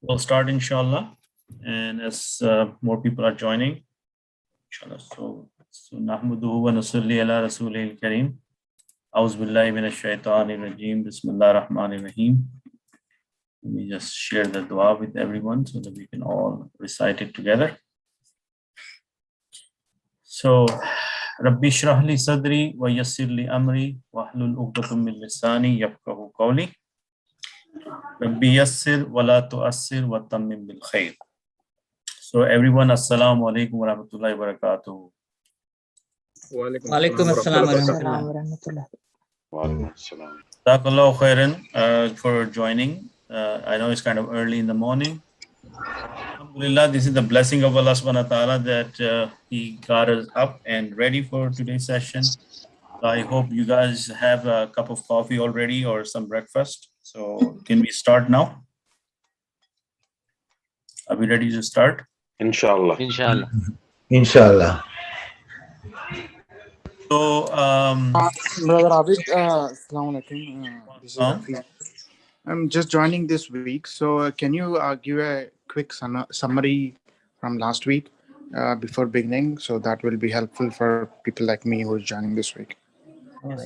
We'll start inshallah, and as more people are joining, inshallah. So nahmaduhu wa nusalli ala rasulil kareem. A'udhu billahi minash shaitanir rajeem. Bismillahir rahmanir rahim. Let me just share the dua with everyone so that we can all recite it together. So, Rabbi shrah li sadri wa yassir li amri wa hlul 'uqdatam min lisani yafqahu qawli. Rabbi yassir wa la tu'assir wa tammim bil khair. So everyone, assalamu alaikum wa rahmatullahi wa barakatuh. Wa alaikum assalam wa rahmatullah. Jazakallahu khairan for joining. I know it's kind of early in the morning. Alhamdulillah, this is the blessing of Allah subhanahu wa ta'ala that He got us up and ready for today's session. I hope you guys have a cup of coffee already or some breakfast. So can we start now? Are we ready to start? Inshallah. Inshallah. Inshallah. So, Brother Abid, Assalamu alaikum. This is Rafi. I'm just joining this week, so can you give a quick summary from last week before beginning? So that will be helpful for people like me who is joining this week.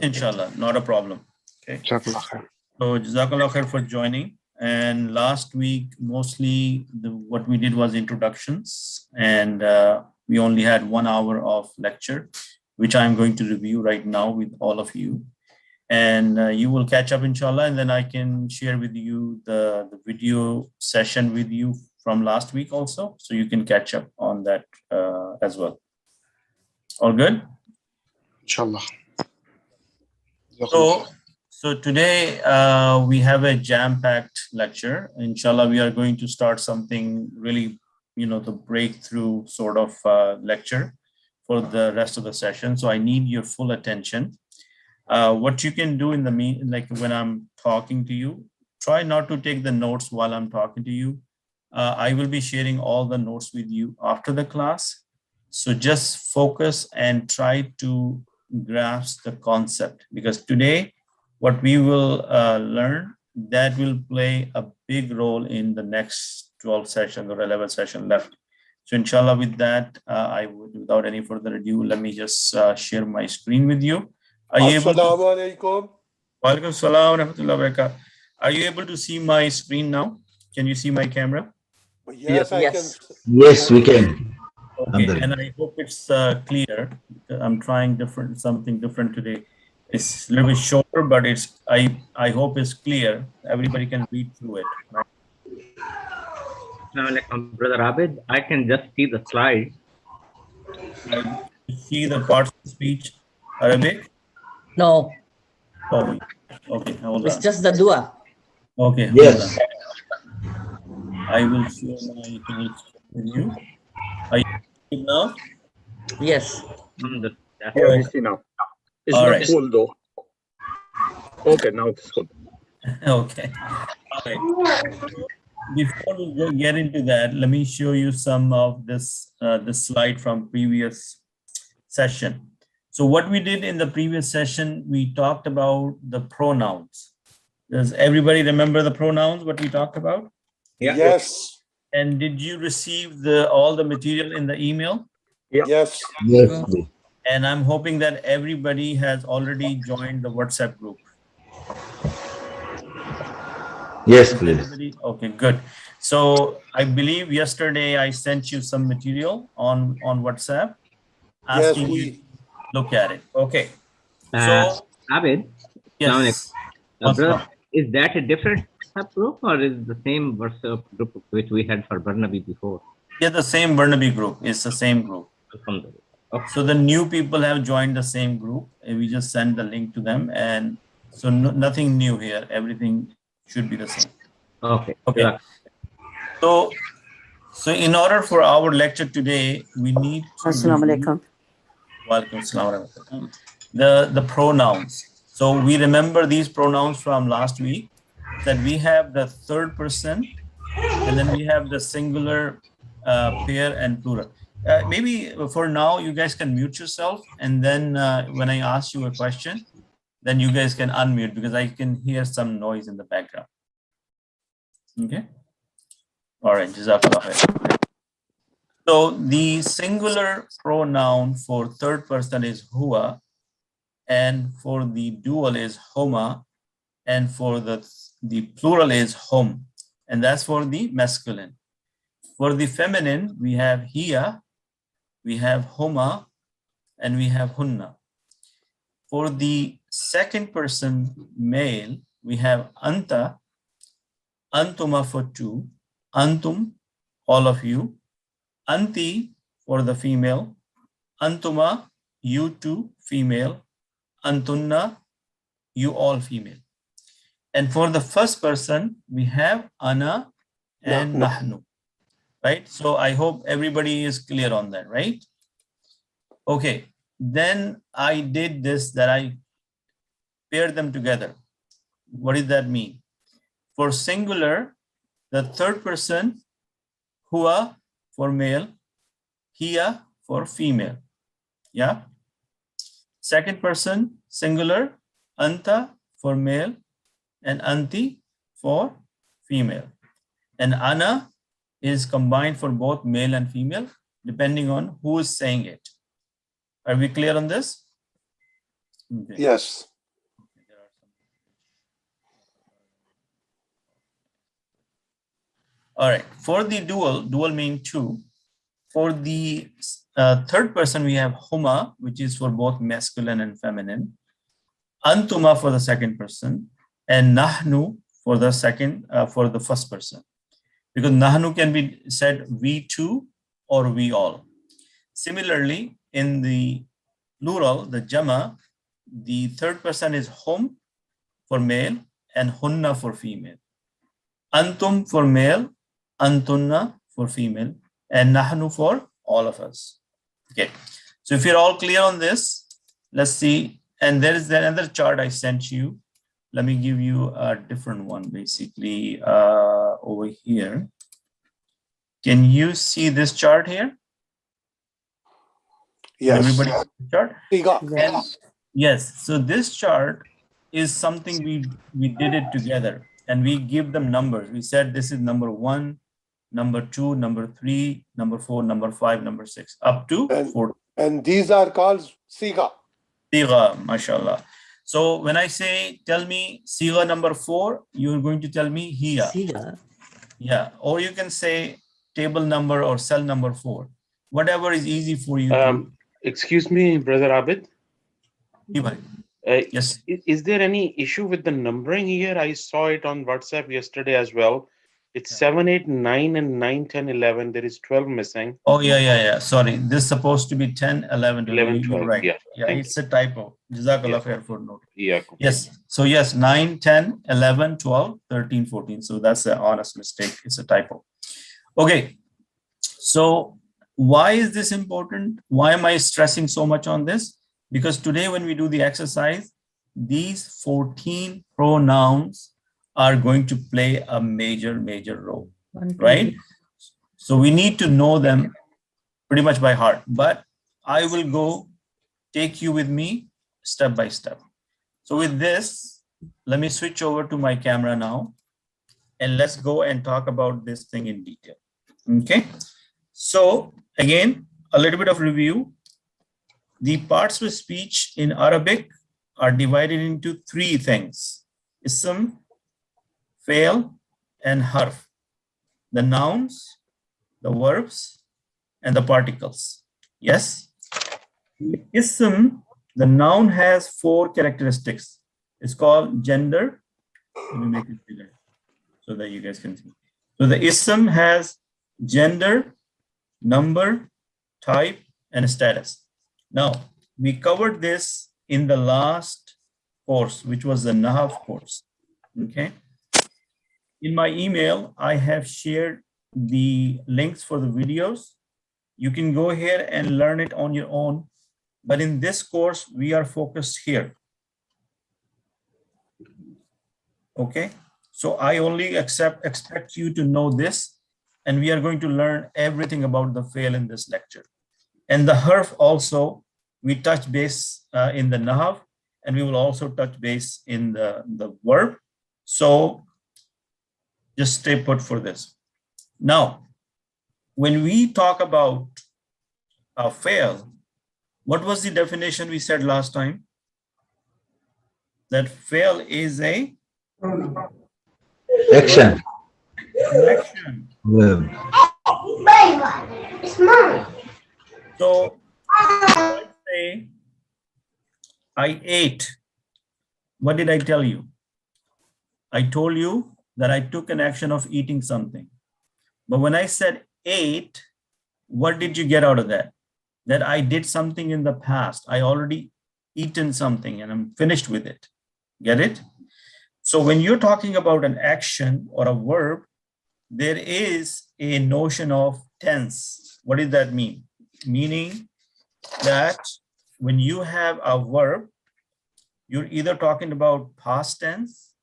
inshallah, not a problem. Okay. Jazakallah khair. So, Jazakallah khair for joining. And last week, mostly what we did was introductions, and we only had 1 hour of lecture, which I'm going to review right now with all of you. And you will catch up, inshallah, and then I can share with you the video session with you from last week also, so you can catch up on that as well. All good? Inshallah. So today we have a jam-packed lecture. Inshallah, we are going to start something really, the breakthrough sort of lecture for the rest of the session. So I need your full attention. What you can do in the like when I'm talking to you, try not to take the notes while I'm talking to you. I will be sharing all the notes with you after the class. So just focus and try to grasp the concept, because today what we will learn, that will play a big role in the next 12 sessions or 11 sessions left. So inshallah, with that, I would, without any further ado, let me just share my screen with you. Are you able to? Assalamualaikum. Wa alaikum assalam wa rahmatullahi wa barakatuh. Are you able to see my screen now? Can you see my camera? Yes, I can. Yes, we can. Okay, and I hope it's clear. I'm trying something different today. It's a little bit shorter, but I hope it's clear. Everybody can read through it. Right? Brother Abid, I can just see the slide. See the parts of the speech, Arabic? No, Oh, okay, hold it's on. just the dua. Okay, hold Yes. on. I will share my screen with you. Are you seeing now? Yes. Yeah, we see now. It's All not right. full though. Okay, now it's full. Okay. All right. Before we get into that, let me show you some of this slide from previous session. So what we did in the previous session, we talked about the pronouns. Does everybody remember the pronouns, what we talked about? Yeah. Yes. And did you receive all the material in the email? Yeah. Yes. Yes, please. And I'm hoping that everybody has already joined the WhatsApp group. Yes, please. Everybody? Okay, good. So I believe yesterday I sent you some material on WhatsApp asking you to look at it. Okay. So Abid, yes. brother, is that a different WhatsApp group or is the same WhatsApp group which we had for Burnaby before? Yeah, the same Burnaby group. It's the same group. Okay. So the new people have joined the same group, and we just send the link to them, and so nothing new here. Everything should be the same. Okay. Okay. So in order for our lecture today, we need to Assalamu alaikum. Walaikum assalam. The pronouns. So we remember these pronouns from last week, that we have the third person, and then we have the singular, pair, and plural. Maybe for now, you guys can mute yourself, and then when I ask you a question, then you guys can unmute, because I can hear some noise in the background. Okay. All right, Jazakallah khair. So the singular pronoun for third person is huwa, and for the dual is homa, and for the plural is hum, and that's for the masculine. For the feminine, we have hiya, we have homa, and we have hunna. For the second person male, we have anta, antuma for two, antum, all of you, anti for the female, antuma, you two female, antunna, you all female. And for the first person, we have ana and nahnu, right? So I hope everybody is clear on that, right? Okay, then I did this, that I paired them together. What does that mean? For singular, the third person, huwa for male, hiya for female. Yeah. Second person, singular, anta for male, and anti for female. And ana is combined for both male and female, depending on who is saying it. Are we clear on this? Okay. Yes. All right. For the dual mean two. For the third person, we have huma, which is for both masculine and feminine. Antuma for the second person, and nahnu for the second, for the first person. Because nahnu can be said we two or we all. Similarly, in the plural, the jama, the third person is hum for male and hunna for female. Antum for male, antunna for female, and nahnu for all of us. Okay, so if you're all clear on this, let's see. And there is another chart I sent you. Let me give you a different one, basically, over here. Can you see this chart here? Yes. Everybody see the chart? Siga. Yes, so this chart is something we did it together, and we give them numbers. We said this is number 1, number 2, number 3, number 4, number 5, number 6, up to 4. And these are called Siga. Siga, mashallah. So when I say, tell me Siga number 4, you're going to tell me hiya. Siga. Yeah, or you can say table number or cell number 4. Whatever is easy for you. Excuse me, Brother Abid. Yes. Is there any issue with the numbering here? I saw it on WhatsApp yesterday as well. It's 7, 8, 9, and 9, 10, 11. There is 12 missing. Oh, yeah. Sorry. This is supposed to be 10, 11, 12. 11, 12. You're right. Yeah, It's a typo. Jazakallah khair for note. Yeah. Yes. So yes, 9, 10, 11, 12, 13, 14. So that's an honest mistake. It's a typo. Okay. So why is this important? Why am I stressing so much on this? Because today when we do the exercise, these 14 pronouns are going to play a major role, right? So we need to know them pretty much by heart, but I will take you with me step by step. So with this, let me switch over to my camera now, and let's go and talk about this thing in detail. Okay. So again, a little bit of review. The parts of speech in Arabic are divided into 3 things: ism, fail, and harf. The nouns, the verbs, and the particles. Yes? Ism, the noun has 4 characteristics. It's called gender. Let me make it bigger so that you guys can see. So the ism has gender, number, type, and status. Now, we covered this in the last course, which was the Nahaf course. Okay. In my email, I have shared the links for the videos. You can go here and learn it on your own. But in this course, we are focused here. Okay. So I only expect you to know this, and we are going to learn everything about the fail in this lecture. And the harf also, we touch base in the Nahaf, and we will also touch base in the verb. So just stay put for this. Now, when we talk about a fail, what was the definition we said last time? That fail is a Action. an action. Verb. So if I say I ate, what did I tell you? I told you that I took an action of eating something. But when I said ate, what did you get out of that? That I did something in the past. I already eaten something and I'm finished with it. Get it? So when you're talking about an action or a verb, there is a notion of tense. What does that mean? Meaning that when you have a verb, you're either talking about past tense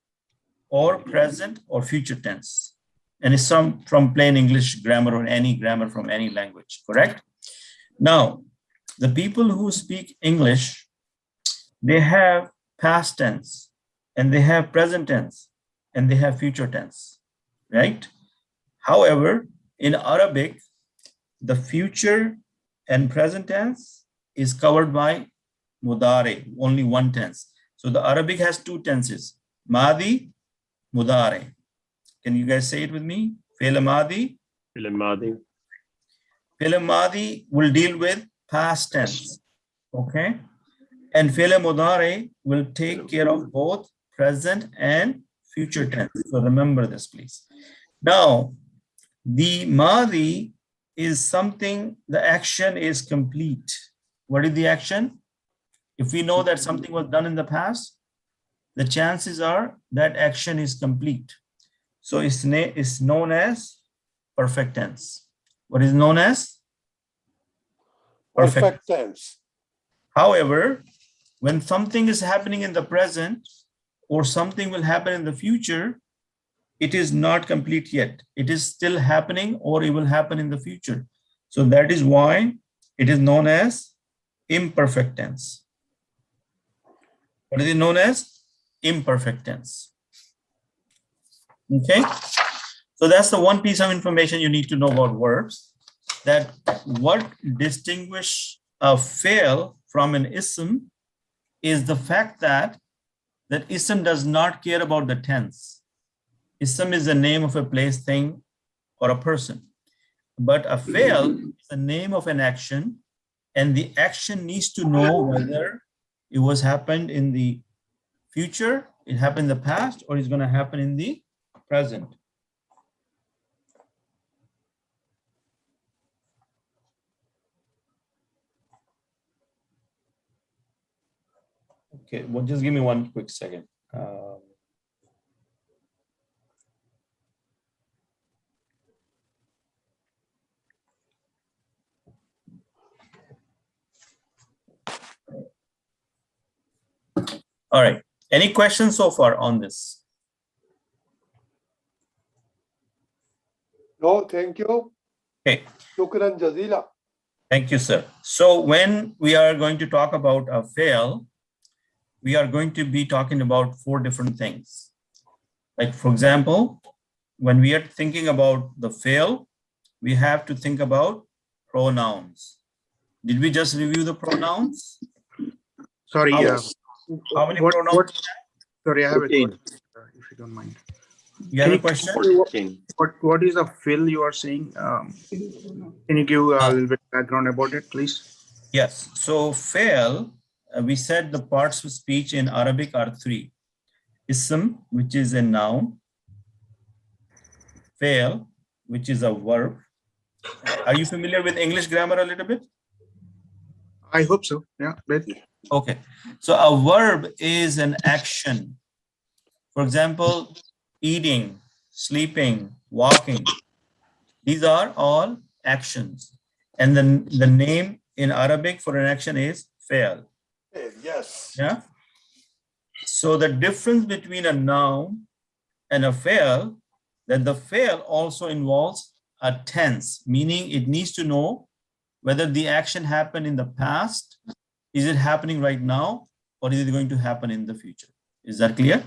or present or future tense. And it's some from plain English grammar or any grammar from any language, correct? Now, the people who speak English, they have past tense and they have present tense and they have future tense, right? However, in Arabic, the future and present tense is covered by mudare, only one tense. So the Arabic has two tenses, madi, mudare. Can you guys say it with me? Fi'l madi. Fi'l madi will deal with past tense, okay? And fi'l mudare will take care of both present and future tense. So remember this, please. Now, the madi is something, the action is complete. What is the action? If we know that something was done in the past, the chances are that action is complete. So it's known as perfect tense. What is known as? Perfect tense. However, when something is happening in the present or something will happen in the future, it is not complete yet. It is still happening or it will happen in the future. So that is why it is known as imperfect tense. What is it known as? Imperfect tense. Okay. So that's the one piece of information you need to know about verbs, that what distinguish a fail from an ism is the fact that ism does not care about the tense. Ism is the name of a place, thing, or a person. But a fail is the name of an action, and the action needs to know whether it was happened in the future, it happened in the past, or it's going to happen in the present. Okay, well, just give me one quick second. All right. Any questions so far on this? No, thank you. Okay. Shukran jazila. Thank you, sir. So when we are going to talk about a fail, we are going to be talking about 4 different things. Like, for example, when we are thinking about the fail, we have to think about pronouns. Did we just review the pronouns? Sorry, How many what, pronouns? sorry, I have a question, if you don't mind. You have a question? What is a fill you are saying? Can you give a little bit background about it, please? Yes. So fail, we said the parts of speech in Arabic are 3. Ism, which is a noun. Fail, which is a verb. Are you familiar with English grammar a little bit? I hope so. Yeah. Okay. So a verb is an action. For example, eating, sleeping, walking. These are all actions. And then the name in Arabic for an action is fail. Yes. Yeah. So the difference between a noun and a fail, that the fail also involves a tense, meaning it needs to know whether the action happened in the past, is it happening right now, or is it going to happen in the future? Is that clear?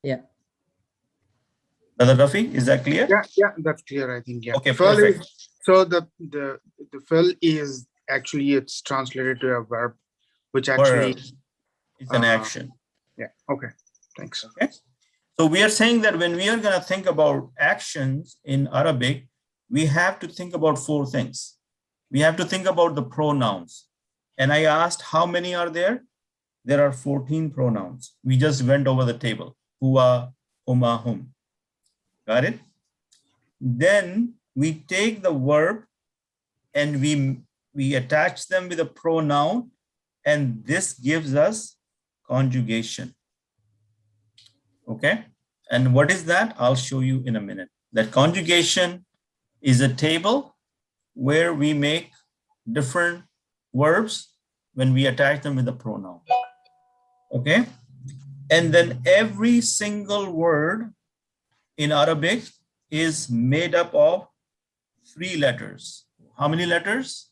Yeah. Brother Rafi, is that clear? Yeah, that's clear. I think. Yeah. Okay, Fill perfect. so the fill is actually it's translated to a verb, which actually Verb. It's an action. Yeah. Okay. Thanks. Okay. So we are saying that when we are going to think about actions in Arabic, we have to think about 4 things. We have to think about the pronouns. And I asked how many are there? There are 14 pronouns. We just went over the table. Huwa, huma, hum. Got it? Then we take the verb and we attach them with a pronoun, and this gives us conjugation. Okay, and what is that? I'll show you in a minute. That conjugation is a table where we make different verbs when we attach them with a pronoun. Okay, and then every single word in Arabic is made up of 3 letters. How many letters?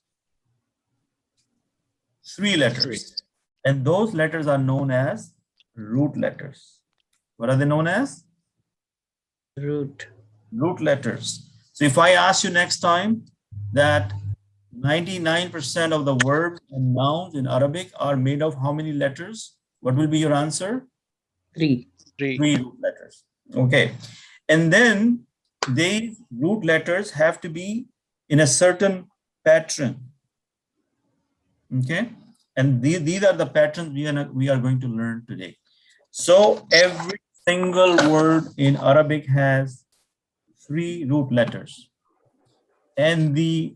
3 letters. And those letters are known as root letters. What are they known as? Root. Root letters. So if I ask you next time that 99% of the verbs and nouns in Arabic are made of how many letters? What will be your answer? 3. 3 root letters. Okay. And then these root letters have to be in a certain pattern. Okay. And these are the patterns we are going to learn today. So every single word in Arabic has 3 root letters. And the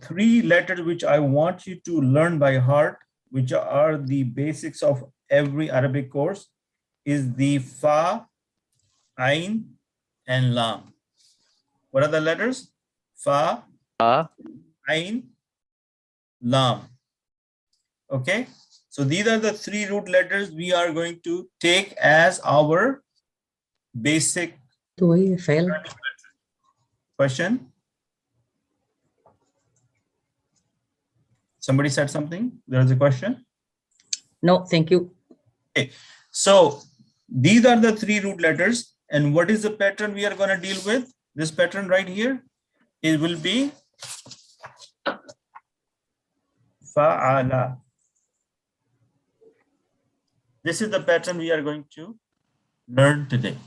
3 letters which I want you to learn by heart, which are the basics of every Arabic course, is the Fa, Ain, and Lam. What are the letters? Fa, Ain, Lam. Okay, so these are the 3 root letters we are going to take as our basic question. Somebody said something? There is a question? No, thank you. Okay, so these are the 3 root letters. And what is the pattern we are going to deal with? This pattern right here, it will be Fa'ala. This is the pattern we are going to learn today.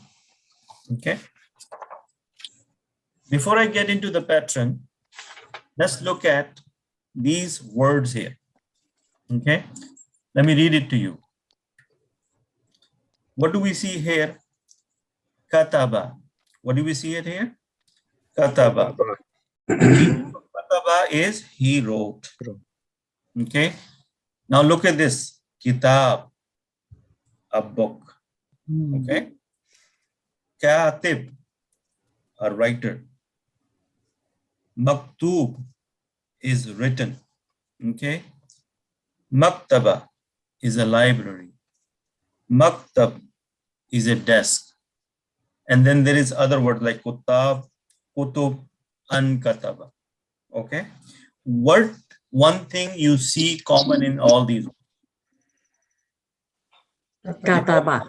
Okay. Before I get into the pattern, let's look at these words here. Okay. Let me read it to you. What do we see here? Kataba. What do we see it here? Kataba. Kataba is he wrote. Okay. Now look at this. Kitab. A book. Okay. Katib. A writer. Maktub is written. Okay. Maktaba is a library. Maktab is a desk. And then there is other words like kutab, kutub, kataba. Okay. What one thing you see common in all these? Kataba.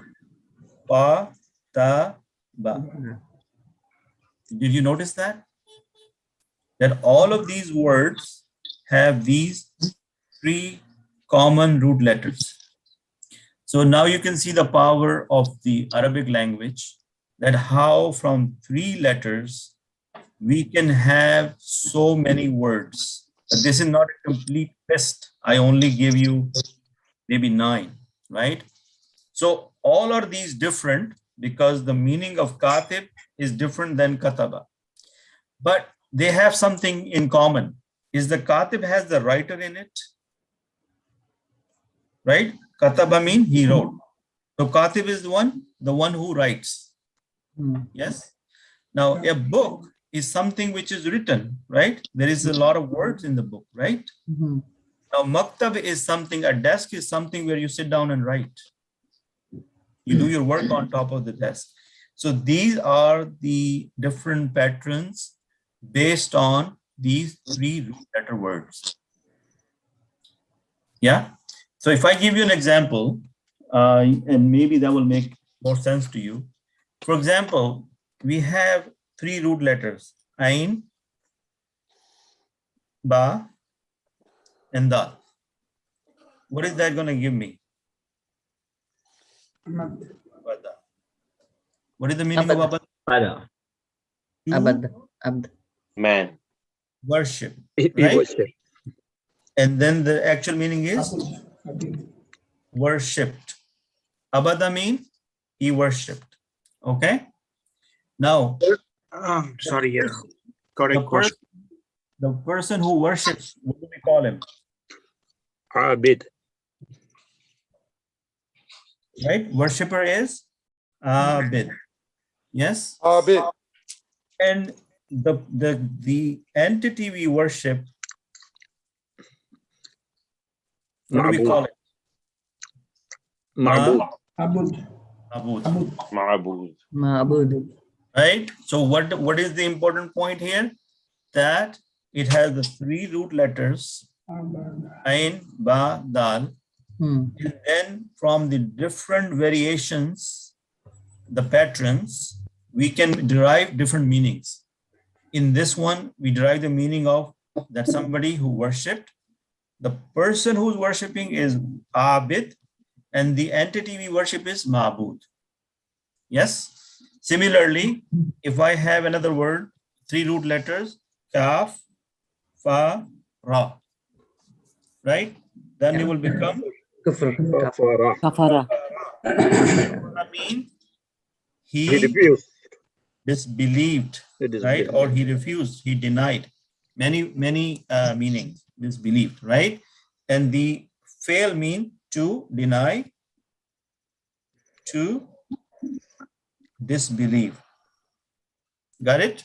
Pa, ta, ba. Did you notice that? That all of these words have these 3 common root letters. So now you can see the power of the Arabic language, that how from 3 letters we can have so many words. But this is not a complete list. I only give you maybe 9, right? So all are these different because the meaning of katib is different than kataba. But they have something in common. Is the katib has the writer in it? Right? Kataba means he wrote. So katib is the one who writes. Yes. Now a book is something which is written, right? There is a lot of words in the book, right? Now maktab is something, a desk is something where you sit down and write. You do your work on top of the desk. So these are the different patterns based on these 3 root letter words. Yeah. So if I give you an example, and maybe that will make more sense to you. For example, we have three root letters, Ain, Ba, and Dal. What is that going to give me? Abada. What is the meaning of Abada. abada? To Abad. Abd. Man. worship, He right? worship. And then the actual meaning is worshipped. Abada means he worshipped. Okay. Now, Sorry, yeah. Correct question. the person who worships, what do we call him? Abid. Right? Worshipper is Abid. Yes. Abid. And the entity we worship, what do we Ma'bud. call it? Ma'bud. Ma'bud. Ma'bud. Ma'bud. Right? So what is the important point here? That it has the three root letters, Ain, Ba, Dal. And then from the different variations, the patterns, we can derive different meanings. In this one, we derive the meaning of that somebody who worshipped. The person who's worshipping is Abid, and the entity we worship is Ma'bud. Yes? Similarly, if I have another word, three root letters, Kaf, Fa, Ra, right? Then it will become Kufr. Kafara. Kafara. I mean, He he refused. disbelieved, It is right? believed. Or he refused, he denied. Many meanings, disbelieved, right? And the fail mean to deny, to disbelieve. Got it?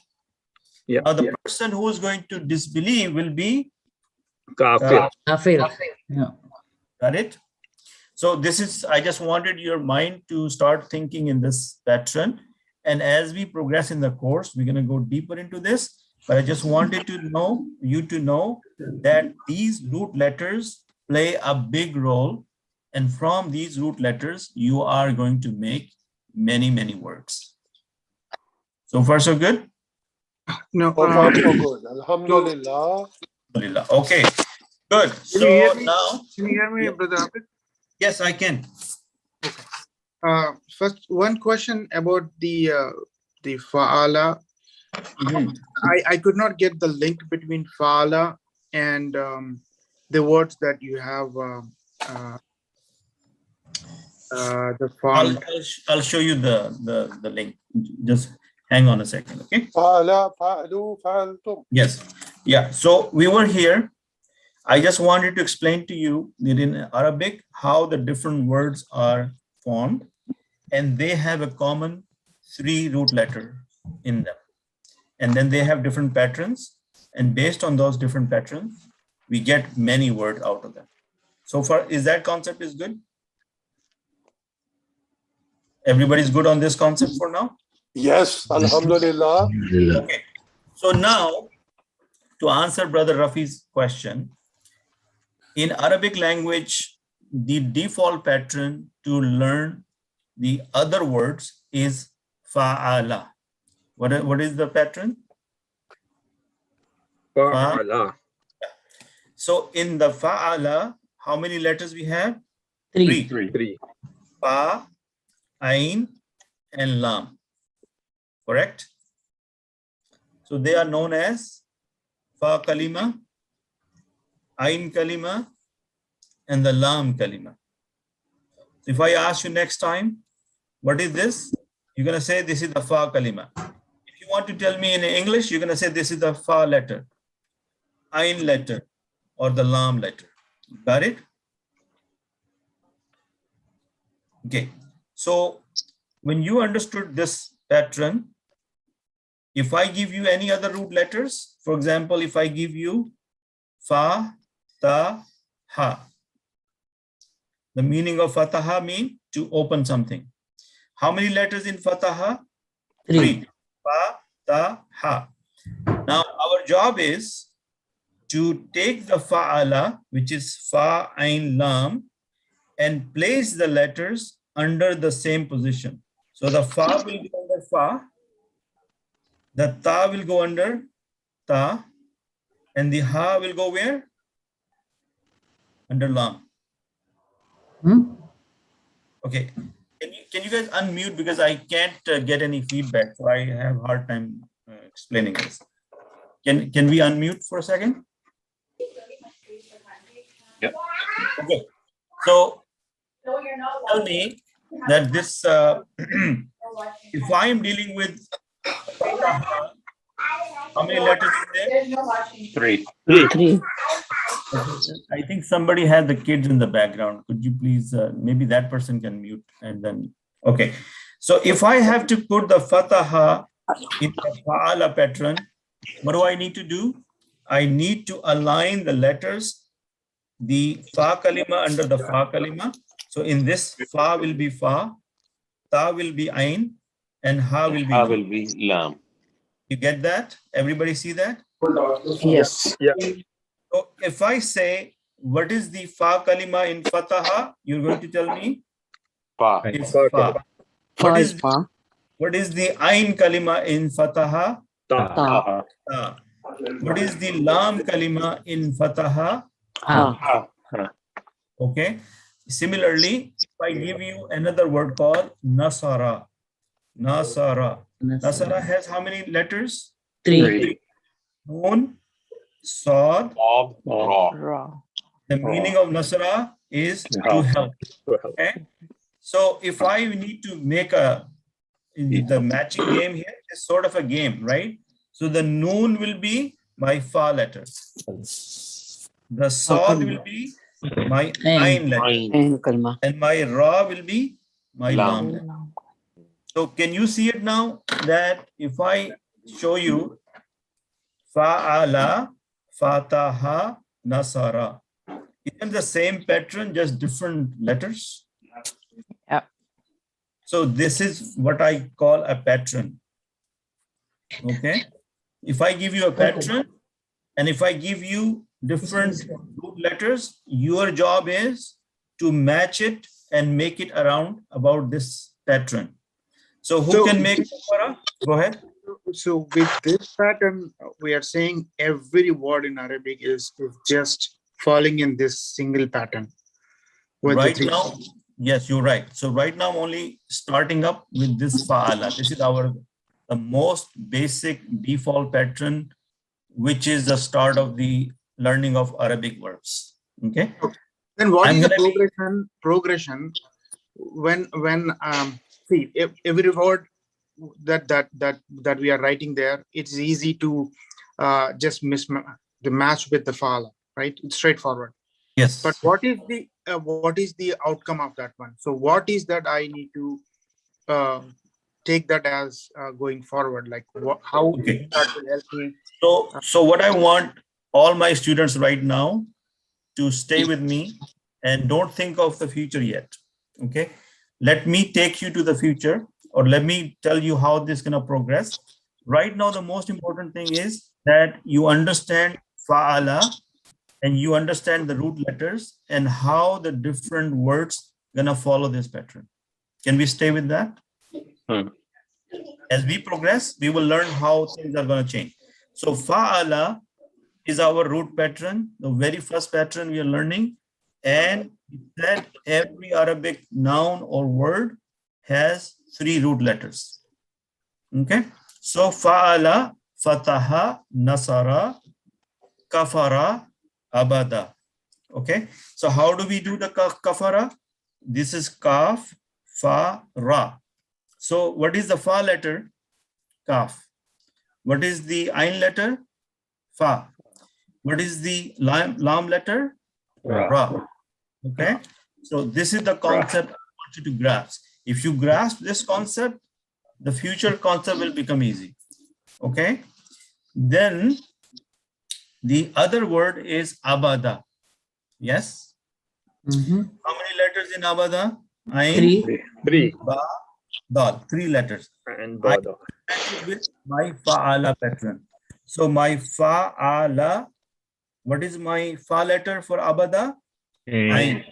Yeah. Now the person who is going to disbelieve will be Kafir. Kafir. Yeah. Got it? So this is, I just wanted your mind to start thinking in this pattern. And as we progress in the course, we're going to go deeper into this. But I just wanted to know, you to know that these root letters play a big role. And from these root letters, you are going to make many, many words. So far, so good? No. So far, so good. Alhamdulillah. Alhamdulillah. Okay, good. Can you hear So me? now, Can you hear me, Yeah. Brother Abid? yes, I can. First, one question about the fa'ala. I could not get the link between fa'ala and the words that you have the font. I'll show you the link. Just hang on a second, okay? Fa'ala, fa'lu, fa'altum. Yes. Yeah. So we were here. I just wanted to explain to you that in Arabic, how the different words are formed, and they have a common three root letter in them. And then they have different patterns. And based on those different patterns, we get many words out of them. So far, is that concept is good? Everybody's good on this concept for now? Yes, Alhamdulillah. Okay. So now, to answer Brother Rafi's question, in Arabic language, the default pattern to learn the other words is fa'ala. What is the pattern? Fa'ala. So in the fa'ala, how many letters we have? Three. Three. Fa, Ain, and Lam. Correct? So they are known as Fa kalima, Ain kalima, and the Lam kalima. So if I ask you next time, what is this? You're going to say this is the Fa kalima. If you want to tell me in English, you're going to say this is the Fa letter, Ain letter, or the Lam letter. Got it? Okay. So when you understood this pattern, if I give you any other root letters, for example, if I give you Fa, Ta, Ha, the meaning of Fataha means to open something. How many letters in Fataha? Three. Fa, Ta, Ha. Now our job is to take the Fa'ala, which is Fa, Ain, Lam, and place the letters under the same position. So the Fa will be under Fa, The ta will go under ta, and the ha will go where? Under lam. Okay. Can you guys unmute, because I can't get any feedback, so I have hard time explaining this. Can we unmute for a second? Yep. Okay. So tell me that this if I am dealing with how many letters is there? 3. I think somebody had the kids in the background. Could you please, maybe that person can mute and then, okay. So if I have to put the fataha in the fa'ala pattern, what do I need to do? I need to align the letters, the fa kalima under the fa kalima. So in this, fa will be fa, ta will be ain, and ha will be Ha lam. will be lam. You get that? Everybody see that? Yes. Yeah. So if I say, what is the fa kalima in fataha? You're going to tell me Fa. it's Fa fa. Fa is fa. What is the ain kalima in fataha? Ta. Ta. Ta. What is the lam kalima in fataha? Ha. Ha. Okay. Similarly, if I give you another word called nasara. Nasara. Nasara has how many letters? 3. Nun, Sod. Bob. Ra. The meaning of nasara is to help. Okay. So if I need to make the matching game here is sort of a game, right? So the noon will be my fa letter. The sod will be my ain letter. Ain. And my ra will be my lam Lam. letter. So can you see it now that if I show you fa'ala, fataha, nasara, isn't the same pattern, just different letters? Yeah. So this is what I call a pattern. Okay. If I give you a pattern and if I give you different root letters, your job is to match it and make it around about this pattern. So who can make kafara? Go ahead. So with this pattern, we are saying every word in Arabic is just falling in this single pattern. Right now, yes, you're right. So right now I'm only starting up with this fa'ala. This is the most basic default pattern, which is the start of the learning of Arabic verbs. Okay. Then what is the progression when see every word that we are writing there, it's easy to just match with the fa'ala, right? It's straightforward. Yes. But what is the outcome of that one? So what is that I need to take that as going forward? Like how that will help me? So what I want all my students right now to stay with me and don't think of the future yet. Okay. Let me take you to the future, or let me tell you how this is going to progress. Right now, the most important thing is that you understand fa'ala and you understand the root letters and how the different words gonna follow this pattern. Can we stay with that? As we progress, we will learn how things are gonna change. So fa'ala is our root pattern, the very first pattern we are learning. And that every Arabic noun or word has 3 root letters. Okay. So fa'ala, fataha, nasara, kafara, abada. Okay. So how do we do the kafara? This is kaf, fa, ra. So what is the fa letter? Kaf. What is the ain letter? Fa. What is the lam letter? Ra. Okay. So this is the concept I want you to grasp. If you grasp this concept, the future concept will become easy. Okay. Then the other word is abada. Yes. How many letters in abada? Ain, 3. ba, dal. 3 letters. And I Bada. match it with my fa'ala pattern. So my fa'ala, what is my fa letter for abada? Ain.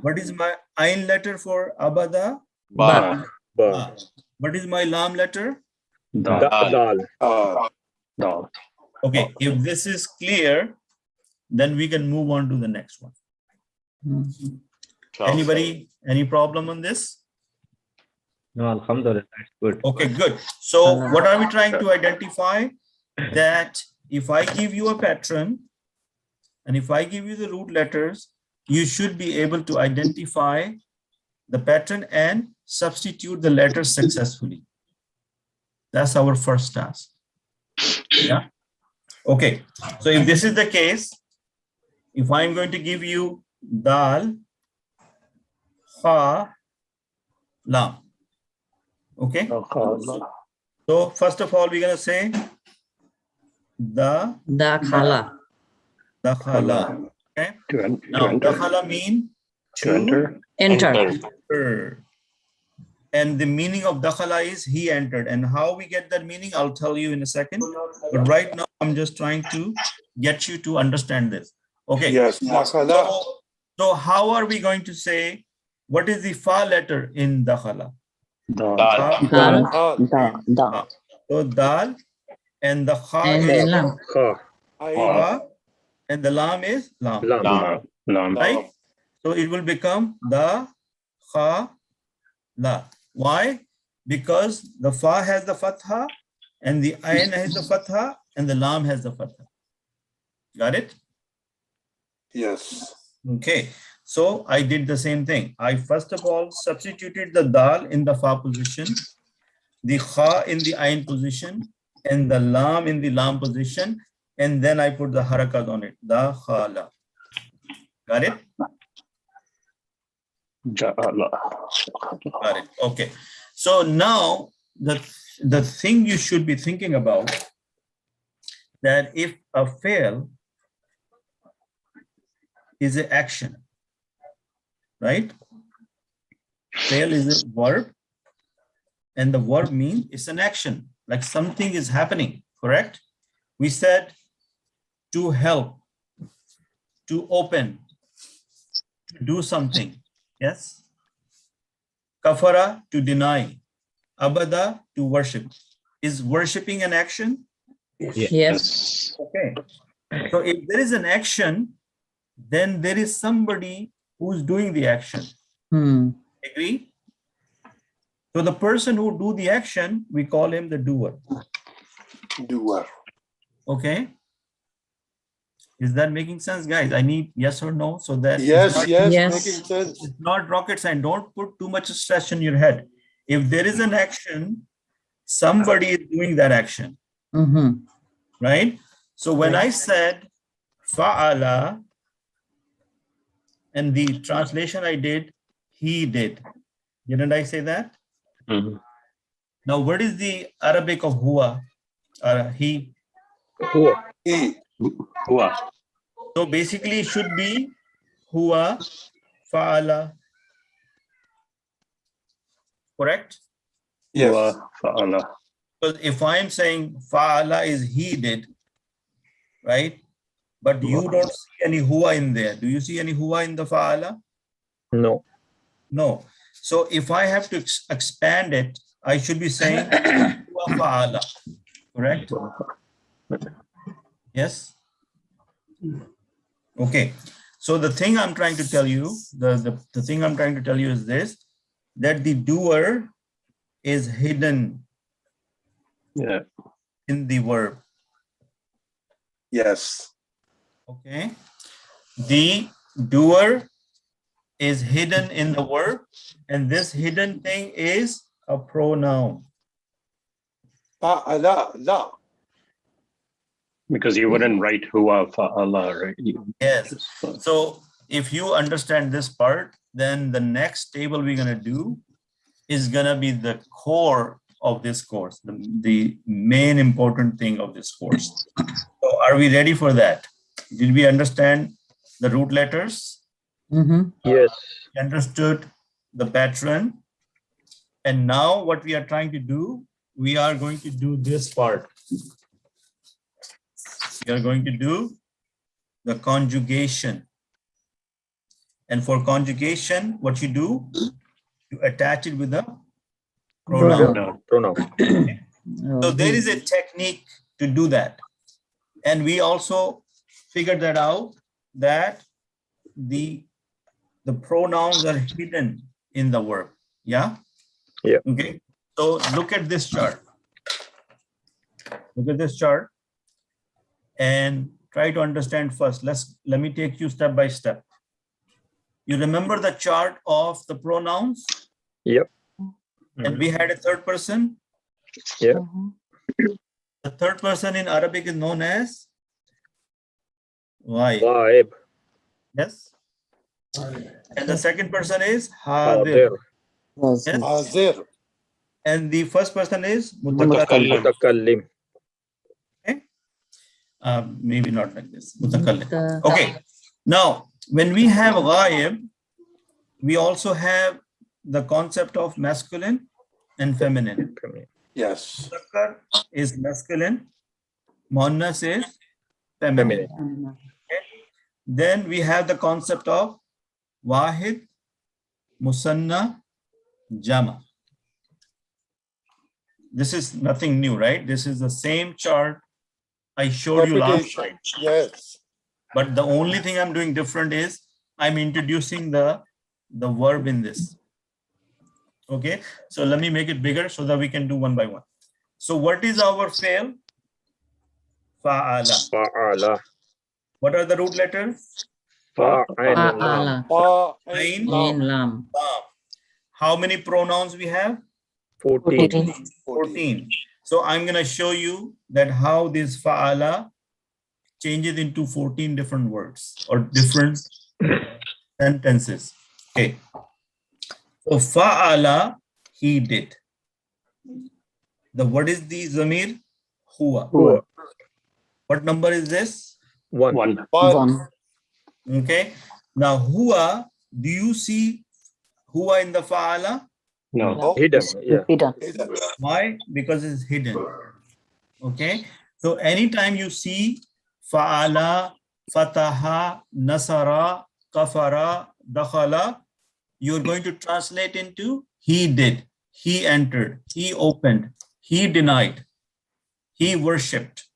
What is my ain letter for abada? Ba. Ba. What is my lam letter? Dal. Dal. Okay, if this is clear, then we can move on to the next one. Anybody, any problem on this? No, Alhamdulillah, that's good. Okay, good. So what are we trying to identify? That if I give you a pattern and if I give you the root letters, you should be able to identify the pattern and substitute the letters successfully. That's our first task. Yeah. Okay. So if this is the case, if I'm going to give you dal, ha, lam. Okay. So first of all, we're going to say Dakhala. dakhala. Okay. To Now, enter. dakhala mean To enter. Enter. enter. And the meaning of dakhala is he entered. And how we get that meaning, I'll tell you in a second. But right now, I'm just trying to get you to understand this. Okay. Yes. Dakhala. So how are we going to say, what is the fa letter in dakhala? Dal. Dal. So dal and the ha And is lam. Ha. ha and the lam is lam. Lam. Right? So it will become the kha la. Why? Because the fa has the fatha and the ayn has the fatha and the lam has the fatha. Got it? Yes. Okay. So I did the same thing. I first of all substituted the dal in the fa position, the kha in the ayn position, and the lam in the lam position, and then I put the harakat on it. Da khala. Got it? Got it. Okay. So now the thing you should be thinking about, that if a fail is an action, right? Fail is a verb, and the verb means it's an action, like something is happening, correct? We said to help, to open, to do something, yes? Kafara, to deny. Abada, to worship. Is worshiping an action? Yes. Okay. So if there is an action, then there is somebody who's doing the action. Agree? So the person who do the action, we call him the doer. Doer. Okay. Is that making sense, guys? I need yes or no, so that Yes. Yes. Yes. Making sense. it's not rocket science. Don't put too much stress in your head. If there is an action, somebody is doing that action, right? So when I said fa'ala, and the translation I did, he did. Didn't I say that? Now, what is the Arabic of huwa? He. He. So basically, it should be huwa fa'ala. Correct? Yes. Because if I'm saying fa'ala is he did, right? But you don't see any huwa in there. Do you see any huwa in the fa'ala? No. No. So if I have to expand it, I should be saying huwa fa'ala. Correct? Yes? Okay. So the thing I'm trying to tell you, the thing I'm trying to tell you is this, that the doer is hidden in the verb. Yes. Okay. The doer is hidden in the verb, and this hidden thing is a pronoun. Fa'ala. La. Because you wouldn't write huwa fa'ala, right? Yes. So if you understand this part, then the next table we're going to do is going to be the core of this course, the main important thing of this course. So are we ready for that? Did we understand the root letters? Yes. We understood the pattern. And now what we are trying to do, we are going to do this part. We are going to do the conjugation. And for conjugation, what you do, you attach it with a pronoun. Pronoun. So there is a technique to do that. And we also figured that out, that the pronouns are hidden in the verb. Yeah? Yeah. Okay. So look at this chart. Look at this chart and try to understand first. Let me take you step by step. You remember the chart of the pronouns? Yep. And we had a third person. Yeah. The third person in Arabic is known as Ghaib. Vibe. Yes. And the second person is Hadir. Yes. Hazir. And the first person is Mutakallim. Mutakallim. Maybe not like this. Mutakallim. Okay. Now, when we have Ghaib, we also have the concept of masculine and feminine. Yes. Muzakkar is masculine. Muannas is feminine. Okay. Then we have the concept of Wahid, Musanna, Jama. This is nothing new, right? This is the same chart I showed you last time. Yes. But the only thing I'm doing different is I'm introducing the verb in this. Okay, so let me make it bigger so that we can do one by one. So what is our fail? Fa'ala. Fa'ala. What are the root letters? Fa'ala. Ain, Lam. Lam. How many pronouns we have? 14. 14. So I'm going to show you that how this fa'ala changes into 14 different words or different sentences. Okay. So fa'ala, he did. What is the zamir? Huwa. Huwa. What number is this? 1. Okay. Now huwa, do you see huwa in the fa'ala? No. Hidden. Yeah. Why? Because it's hidden. Okay. So anytime you see fa'ala, fataha, nasara, kafara, dakhala, you're going to translate into he did, he entered, he opened, he denied, he worshipped.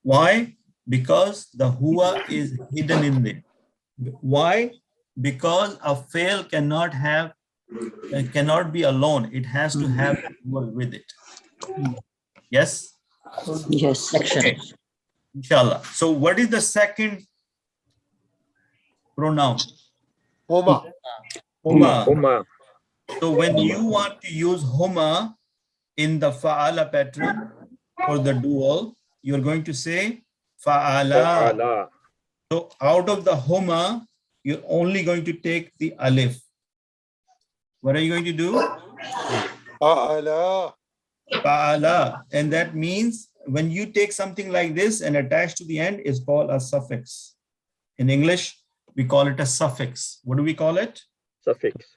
Why? Because the huwa is hidden in there. Why? Because a fail cannot be alone. It has to have huwa with it. Yes? Yes. Okay. Inshallah. So what is the second pronoun? Huma. Huma. Huma. So when you want to use huma in the fa'ala pattern for the dual, you're going to say fa'ala. Fa'ala. So out of the huma, you're only going to take the alif. What are you going to do? Fa'ala. Fa'ala. And that means when you take something like this and attach to the end, is called a suffix. In English, we call it a suffix. What do we call it? Suffix.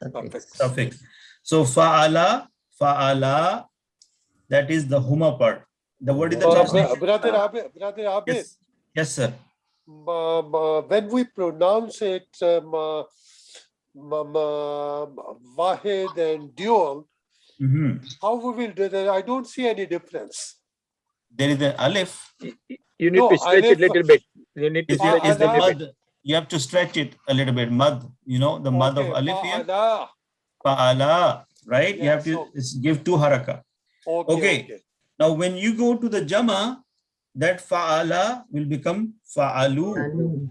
Suffix. So fa'ala, that is the huma part. The word is the translation. Brother Abid, Yes. Yes, sir. when we pronounce it Wahid and dual, how we will do that? I don't see any difference. There is an alif. You need to stretch it a little bit. You need to stretch it a little bit. You have to stretch it a little bit. Mad, you know, the mad of alif here. Fa'ala, right? You have to give 2 haraka. Okay. Now, when you go to the jama, that fa'ala will become fa'alu.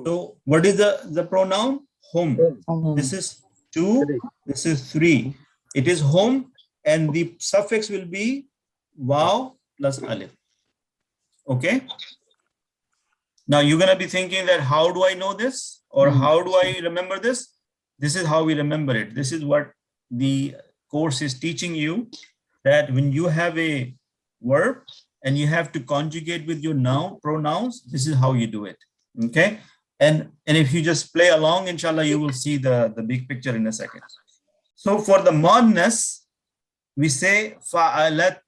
So, what is the pronoun? Hum. This is 2. This is 3. It is hum, and the suffix will be waw plus alif. Okay. Now you're going to be thinking that how do I know this, or how do I remember this? This is how we remember it. This is what the course is teaching you, that when you have a verb and you have to conjugate with your noun pronouns, this is how you do it. Okay. And if you just play along, inshallah, you will see the big picture in a second. So for the muannas, we say fa'alat.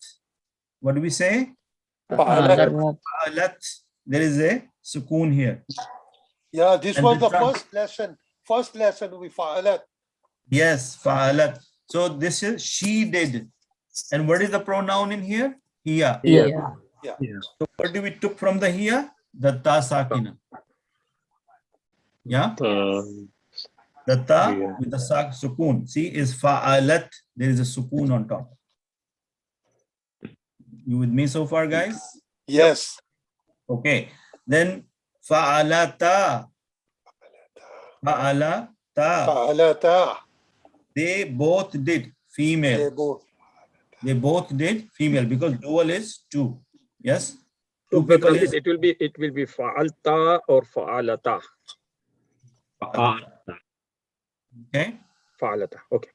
What do we say? Fa'alat. There is a sukoon here. Yeah, this And was the the first lesson. First lesson we fa'alat. Yes, fa'alat. So this is she did. And what is the pronoun in here? Hiya. Yeah. So what do we took from the hiya? The ta sakina. Yeah. The ta Yeah. with the sukun. See, is fa'alat. There is a sukun on top. You with me so far, guys? Yes. Okay. Then fa'alata. Fa'alata. Fa'alata. They both did. Female. They both. They both did female because dual is two. Yes. So, Two Brother people is Abid, it will be fa'alta or fa'alata. okay. Fa'alata. Okay.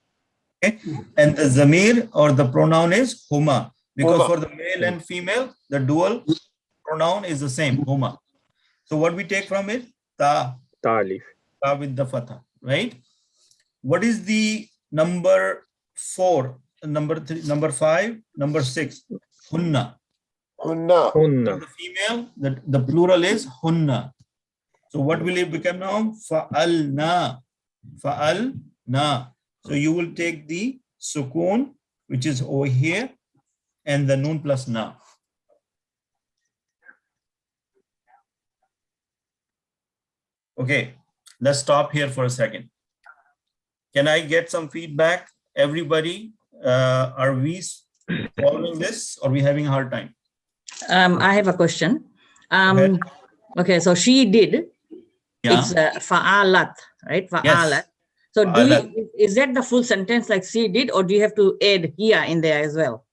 Okay. And the zamir or the pronoun is huma. Because Huma. for the male and female, the dual pronoun is the same, huma. So what we take from it? Ta. Ta'alif. Ta with the fatha, right? What is the number 4, number 3, number 5, number 6? Hunna. Hunna. For Hunna. the female, the plural is hunna. So what will it become now? Fa'alna. Fa'alna. So you will take the sukun, which is over here, and the noon plus na. Okay, let's stop here for a second. Can I get some feedback? Everybody, are we following this or are we having a hard time? I have a question. ahead. Okay, so she did. Yeah. It's fa'alat, right? Fa'alat. Yes. So Fa'alat. is that the full sentence like she did, or do you have to add here in there as well?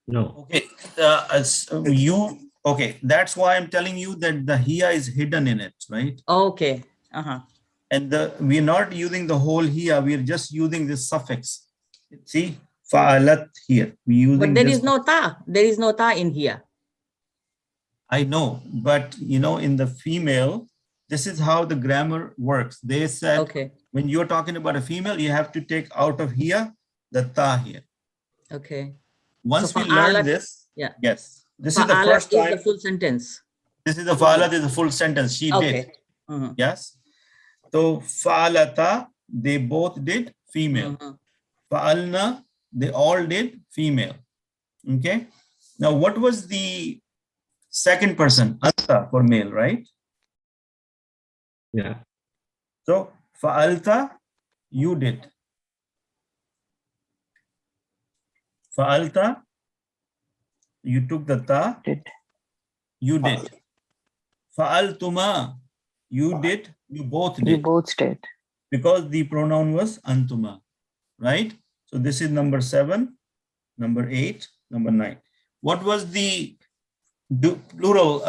No. Okay. Okay. That's why I'm telling you that the hiya is hidden in it, right? Okay. Uh-huh. And we're not using the whole hiya. We're just using this suffix. See, fa'alat here. We're using But there this. is no ta. There is no ta in here. I know, but you know, in the female, this is how the grammar works. They said Okay. when you're talking about a female, you have to take out of here the ta here. Okay. Once So we learn fa'alat- this, yeah. yes, this is the Fa'alat first is time. the full sentence. This is the fa'alat is the full sentence. She Okay. did. Mhm. Yes. So fa'alata, they both did female. Mhm. Fa'alna, they all did female. Okay. Now, what was the second person? Anta for male, right? Yeah. So fa'alta, you did. Fa'alta, you took the ta. You did. Fa'altuma, you did. You both did. You both did. Because the pronoun was antuma, right? So this is number 7, number 8, number 9. What was the plural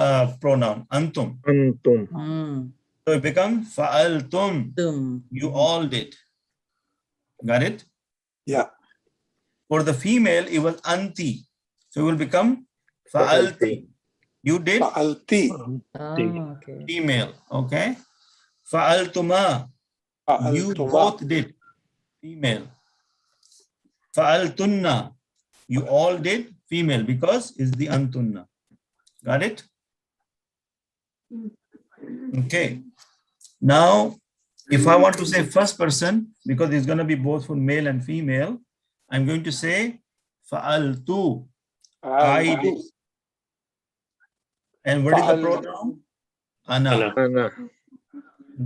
pronoun? Antum. Antum. Mm. So it becomes fa'altum. Tum. You all did. Got it? Yeah. For the female, it was anti. So it will become fa'alti. You did. Fa'alti. Oh, okay. Female. Okay. Fa'altuma. You Fa'altuma. both did. Female. Fa'altunna. You all did. Female because it's the antunna. Got it? Okay. Now, if I want to say first person, because it's going to be both for male and female, I'm going to say fa'altu. I did. And what is the pronoun? Ana. Ana.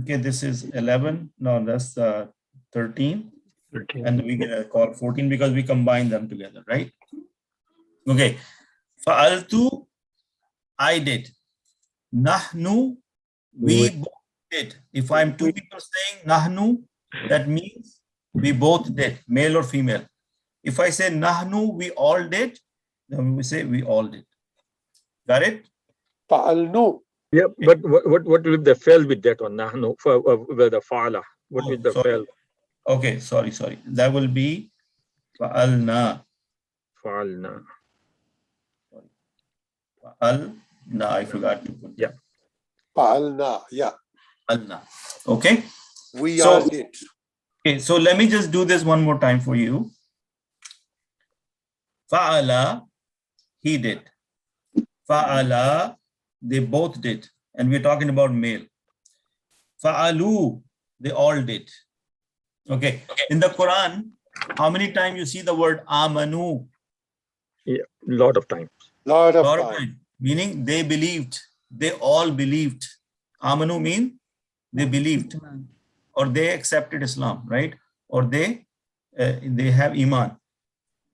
Okay, this is 11. No, that's 13. And we get a call 14 because we combine them together, right? Okay. Fa'altu, I did. Nahnu, we both did. If I'm two people saying nahnu, that means we both did, male or female. If I say nahnu, we all did, then we say we all did. Got it? Fa'alnu. Yeah, but what will be the fail with that one? Nahnu, with the fa'ala. What is the sorry. fail? Okay, sorry. That will be fa'alna. Fa'alna. Fa'alna, I forgot to put that. Fa'alna. Yeah. Fa'alna. Okay. We So- all did. Okay, so let me just do this one more time for you. Fa'ala, he did. Fa'ala, they both did. And we're talking about male. Fa'alu, they all did. Okay. In the Quran, how many times you see the word amanu? Yeah, lot of times. Lot of Lot of time. time. Meaning they believed. They all believed. Amanu mean they believed or they accepted Islam, right? Or they have iman.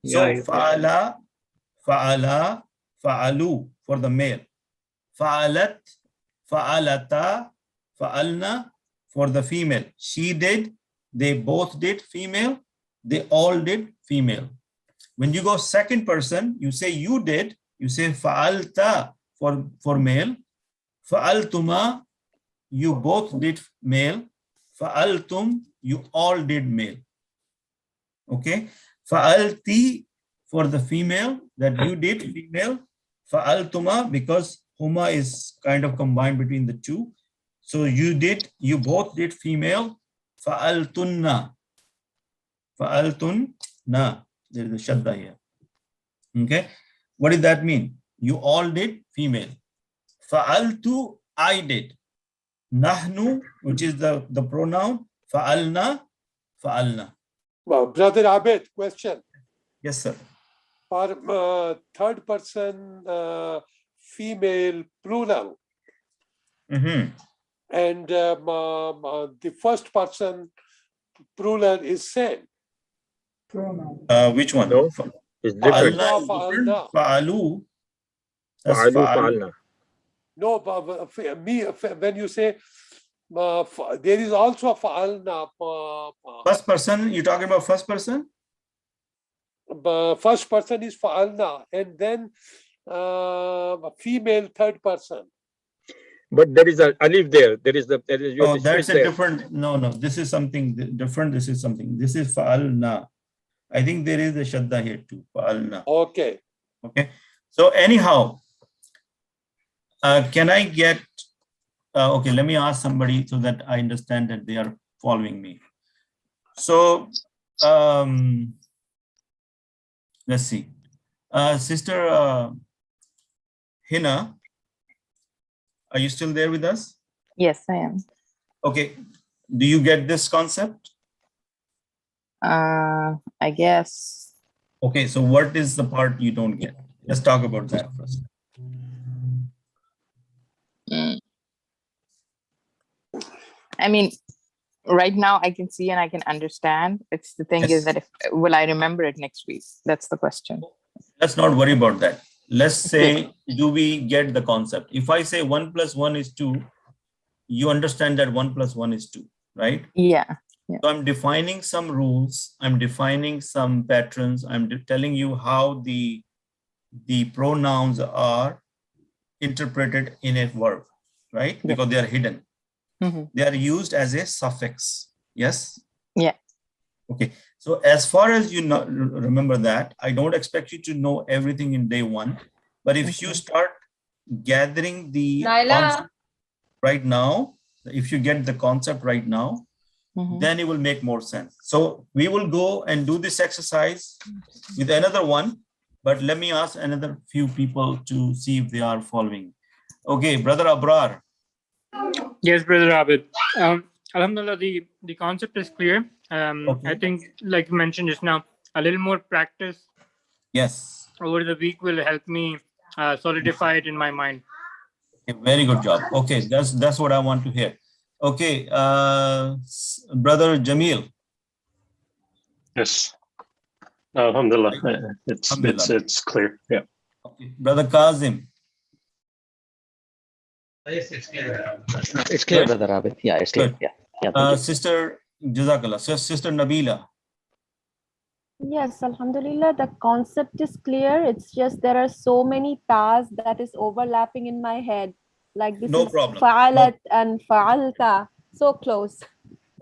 So Yeah, fa'ala, fa'ala, fa'alu for the male. Fa'alat, fa'alata, fa'alna for the female. She did, they both did female, they all did female. When you go second person, you say you did, you say fa'alta for male, fa'altuma, you both did male, fa'altum, you all did male. Okay, fa'alti for the female, that you did female, fa'altuma because huma is kind of combined between the two. So you both did female, fa'altunna, fa'altunna, there is a shadda here. Okay, what did that mean? You all did female. Fa'altu, I did. Nahnu, which is the pronoun, fa'alna, fa'alna. Well, Brother Abid, question. Yes, sir. For third person female plural, and the first person plural is same. Which one? No, it's different. Fa'alna is different. Fa'alu. That's Fa'alu, fa'alu. fa'alna. No, when you say there is also fa'alna. First person, you're talking about first person? First person is fa'alna, and then female third person. But there is a alif there. There is Oh, that's a different. No, this is something different. This is something. This is fa'alna. I think there is a shadda here too. Fa'alna. Okay. Okay. So anyhow, can I get? Okay, let me ask somebody so that I understand that they are following me. So let's see. Sister Hina, are you still there with us? Yes, I am. Okay. Do you get this concept? I guess. Okay, so what is the part you don't get? Let's talk about that first. I mean, right now I can see and I can understand. It's the thing is that will I remember it next week? That's the question. Let's not worry about that. Let's say, do we get the concept? If I say 1 + 1 is 2, you understand that 1 + 1 is 2, right? Yeah. So I'm defining some rules. I'm defining some patterns. I'm telling you how the pronouns are interpreted in a verb, right? Because they are hidden. They are used as a suffix. Yes? Yeah. Okay. So as far as you remember that, I don't expect you to know everything in day one. But if you start gathering the concept right now, if you get the concept right now, then it will make more sense. So we will go and do this exercise with another one. But let me ask another few people to see if they are following. Okay, Brother Abrar. Yes, Brother Abid. Alhamdulillah, the concept is clear. I think, like you mentioned just now, a little more practice over the week will help me solidify it in my mind. Okay, very good job. Okay, that's what I want to hear. Okay, Brother Jamil. Yes. Alhamdulillah. It's clear. Yeah. Okay. Brother Kazim. Yes, it's clear. It's clear, Brother Abid. Yeah, it's clear. Good. Yeah. Sister Jazakallah. Sister Nabila. Yes, Alhamdulillah, the concept is clear. It's just there are so many tas that is overlapping in my head. Like this No is problem. fa'alat and fa'alta. So close.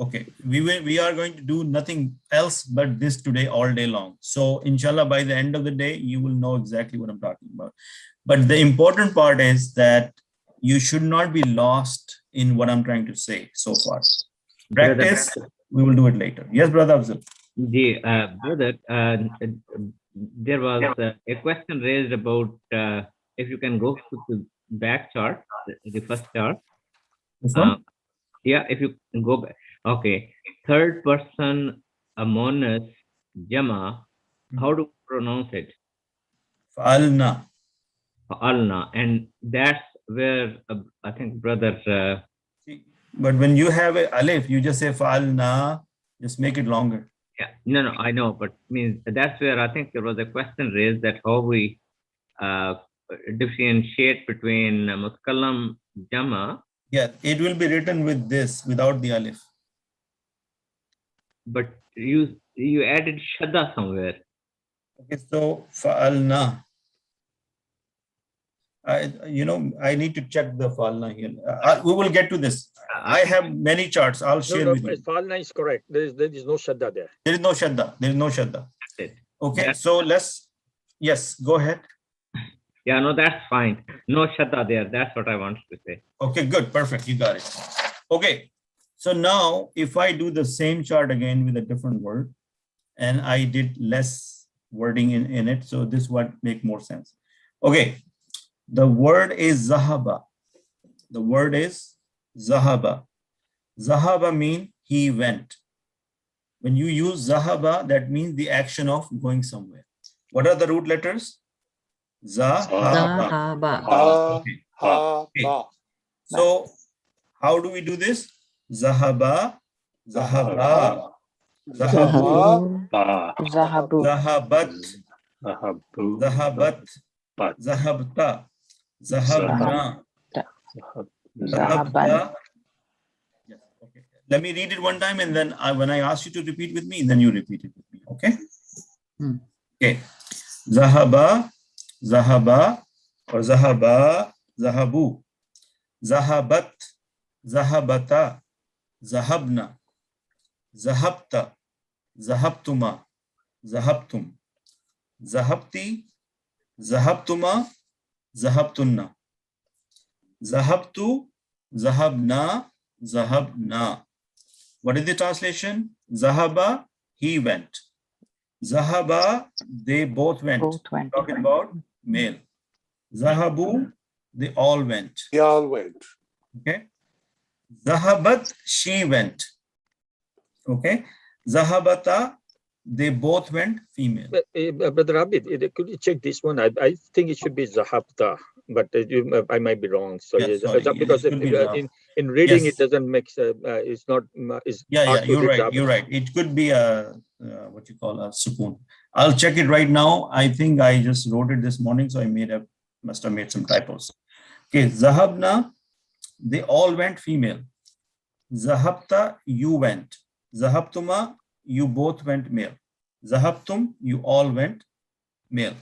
Okay, we are going to do nothing else but this today all day long. So inshallah, by the end of the day, you will know exactly what I'm talking about. But the important part is that you should not be lost in what I'm trying to say so far. Practice, we will do it later. Yes, Brother Afzal. Brother, there was a question raised about if you can go to the back chart, the first chart. This one? Yeah, if you go back. Okay. Third person monas jama. How do you pronounce it? Fa'alna. fa'alna, and that's where I think brother. But when you have a alif, you just say fa'alna, just make it longer. Yeah, no, I know, but means that's where I think there was a question raised that how we differentiate between mutakallam jama. Yeah, it will be written with this, without the alif. But you added shadda somewhere. Okay, so fa'alna. I need to check the fa'alna here. We will get to this. I have many charts. I'll share with you. Fa'alna is correct. There is no shadda there. There is no shadda. There is no shadda. Okay, so yes, go ahead. Yeah, no, that's fine. No shadda there. That's what I wanted to say. Okay, good. Perfect. You got it. Okay. So now if I do the same chart again with a different word and I did less wording in it, so this would make more sense. Okay. The word is zahaba. The word is zahaba. Zahaba means he went. When you use zahaba, that means the action of going somewhere. What are the root letters? Zahaba. Okay. So how do we do this? Zahaba, zahaba, zahabu, zahabat, zahabat, zahabta, zahabna, zahabta. Yes. Okay. Let me read it one time, and then when I ask you to repeat with me, then you repeat it with me. Okay. Okay. Zahaba, zahaba, or zahaba, zahabu, zahabat, zahabata, zahabna, zahabta, zahabtuma, zahabtum, zahabti, zahabtuma, zahabtunna, zahabtu, zahabna, zahabna. What is the translation? Zahaba, he went. Zahaba, they both went. Talking about male. Zahabu, they all went. They all went. Okay. Zahabat, she went. Okay. Zahabata, they both went female. Brother Abid, could you check this one? I think it should be zahabta, but I might be wrong. So yes, because in reading it doesn't make it's not. Yeah, you're right. You're right. It could be a what you call a sukun. I'll check it right now. I think I just wrote it this morning, so I must have made some typos. Okay, zahabna, they all went female. Zahabta, you went. Zahabtuma, you both went male. Zahabtum, you all went male.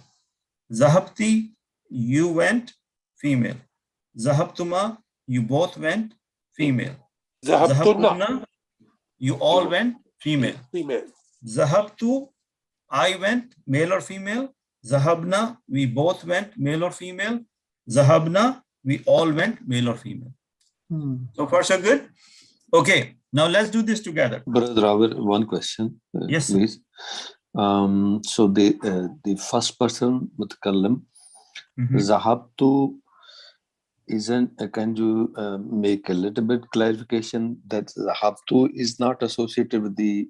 Zahabti, you went female. Zahabtuma, you both went female. Zahabtunna, you all went female. Zahabtu, I went male or female. Zahabna, we both went male or female. Zahabna, we all went male or female. So far so good? Okay, now let's do this together. Brother Robert, one question, yes, please. So the first person mutakallim, zahabtu, isn't? Can you make a little bit clarification that zahabtu is not associated with the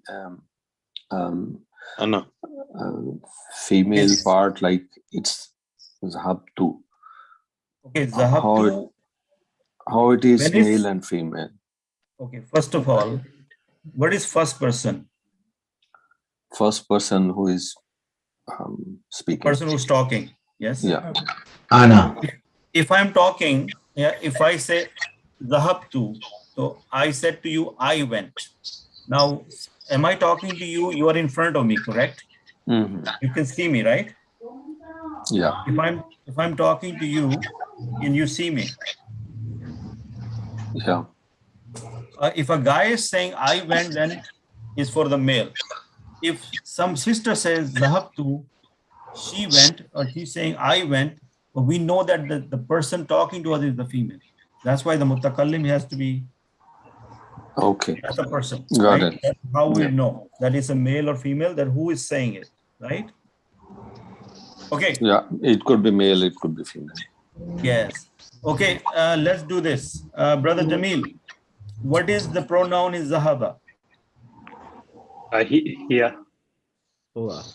female part, like it's zahabtu? Okay, zahabtu. How it is male and female? Okay, first of all, what is first person? First person who is speaking. Person who's talking. Yes. Yeah. Ana. If I'm talking, if I say zahabtu, so I said to you, I went. Now, am I talking to you? You are in front of me, correct? Mm-hmm. You can see me, right? Yeah. If I'm talking to you, can you see me? Yeah. If a guy is saying I went, then is for the male. If some sister says zahabtu, she went, or she's saying I went, but we know that the person talking to us is the female. That's why the mutakallim has to be the person. Got it. That's how we know that it's a male or female, that who is saying it, right? Okay. Yeah, it could be male, it could be female. Yes. Okay, let's do this. Brother Jamil, what is the pronoun in Zahaba? Yeah.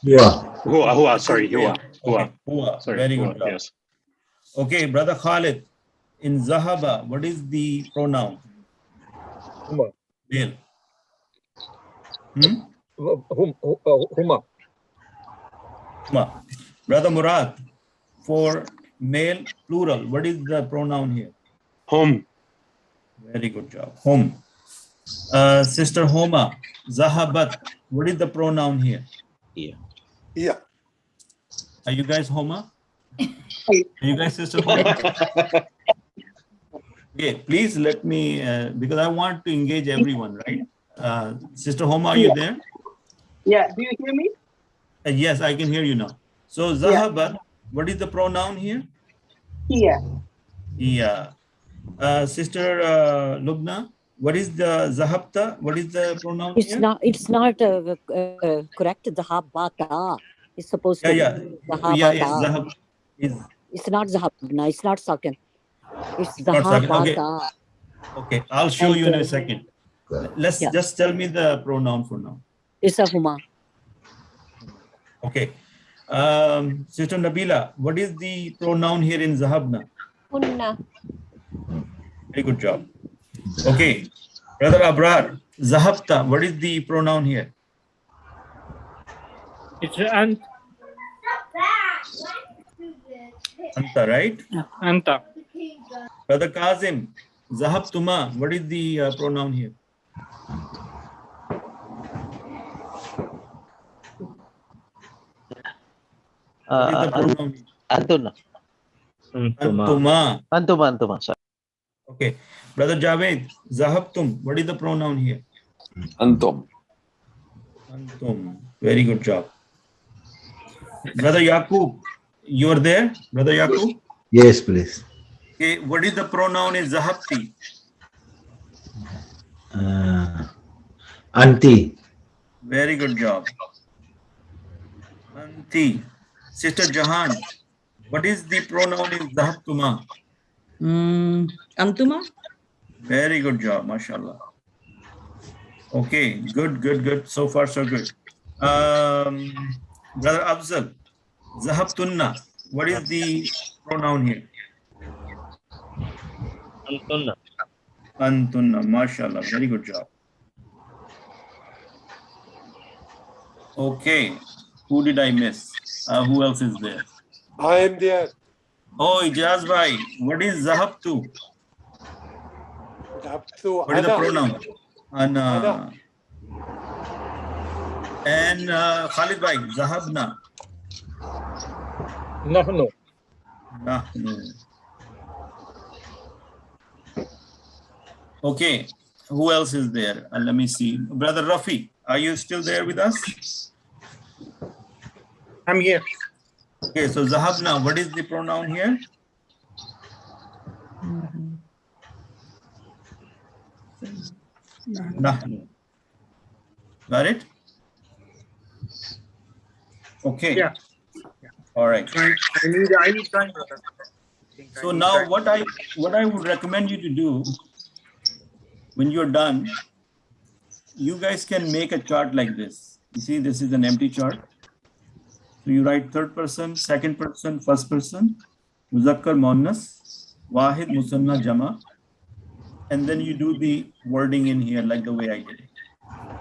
Yeah. Hua, sorry, hua. Okay. Hua. Sorry, Very hua, good job. yes. Okay, brother Khalid, in Zahaba, what is the pronoun? Huma. Male. Huma. Huma. Brother Murad, for male plural, what is the pronoun here? Hum. Very good job. Hum. Sister Homa, Zahabat, what is the pronoun here? Yeah. Yeah. Are you guys Homa? Are you guys Sister Homa? Okay, please let me, because I want to engage everyone, right? Sister Homa, are you there? Yeah, do you hear me? Yes, I can hear you now. So Zahabat, what is the pronoun here? Here. Yeah. Sister Lubna, what is the Zahabta? What is the pronoun It's here? not correct. Zahabata. It's supposed to be It's Zahabata. Zahab. It's not Zahabna. It's not Sakin. It's Not second. Okay. Zahabata. Okay, I'll show you in a second. Let's just tell me the pronoun for now. It's a Huma. Okay. Sister Nabila, what is the pronoun here in Zahabna? Hunna. Very good job. Okay. Brother Abrar, Zahabta, what is the pronoun here? It's Ant. Anta, right? Anta. Brother Kazim, Zahabtuma, what is the pronoun here? What is the pronoun? Antuna. Antuma. Antuma. Sorry. Okay. Brother Javed, Zahabtum, what is the pronoun here? Antum. Antum. Very good job. Brother Yaqub, you are there? Brother Yaqub? Yes, please. Okay, what is the pronoun in Zahabti? Anti. Very good job. Anti. Sister Jahan, what is the pronoun in Zahabtuma? Antuma. Very good job, mashallah. Okay, good. So far, so good. Brother Afzal, Zahabtunna, what is the pronoun here? Antunna. Antunna, mashallah, very good job. Okay, who did I miss? Who else is there? I am there. Oh, Ijaz bhai, what is Zahabtu? What is the pronoun? Ana. And Khalid bhai, Zahabna. Nahnu. Nahnu. Okay, who else is there? Let me see. Brother Rafi, are you still there with us? I'm here. Okay, so Zahabna, what is the pronoun here? Nahnu. Got it? Okay. Yeah. All right. I need time, brother. So now what I would recommend you to do when you're done, you guys can make a chart like this. You see, this is an empty chart. So you write third person, second person, first person, Muzakkar Muannas, Wahid Musanna Jama, and then you do the wording in here like the way I did it.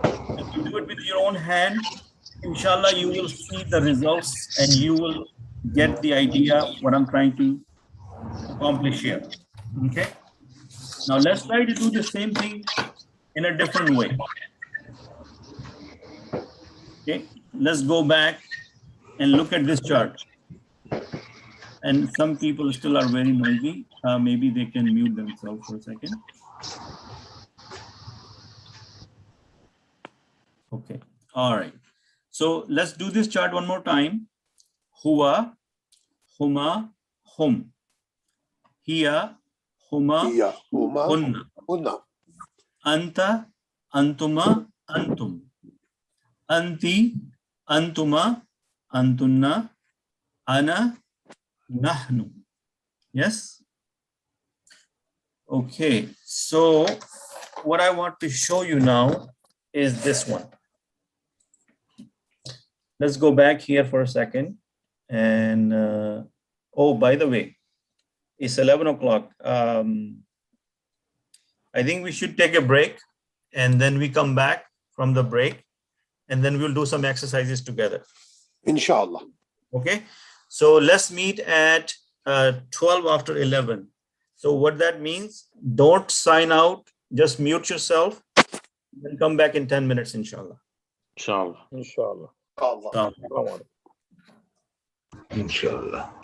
If you do it with your own hand, inshallah, you will see the results and you will get the idea what I'm trying to accomplish here. Okay. Now let's try to do the same thing in a different way. Okay. Let's go back and look at this chart. And some people still are very noisy. Maybe they can mute themselves for a second. Okay. All right. So let's do this chart one more time. Huwa, huma, hum. Hiya, huma, hunna. Anta, antuma, antum. Anti, antuma, antunna. Ana, nahnu. Yes? Okay. So what I want to show you now is this one. Let's go back here for a second. And, oh, by the way, It's 11 o'clock. I think we should take a break and then we come back from the break and then we'll do some exercises together. Inshallah. Okay. So let's meet at 12 after 11. So what that means, don't sign out, just mute yourself, then come back in 10 minutes, inshallah. Inshallah. Inshallah. Inshallah.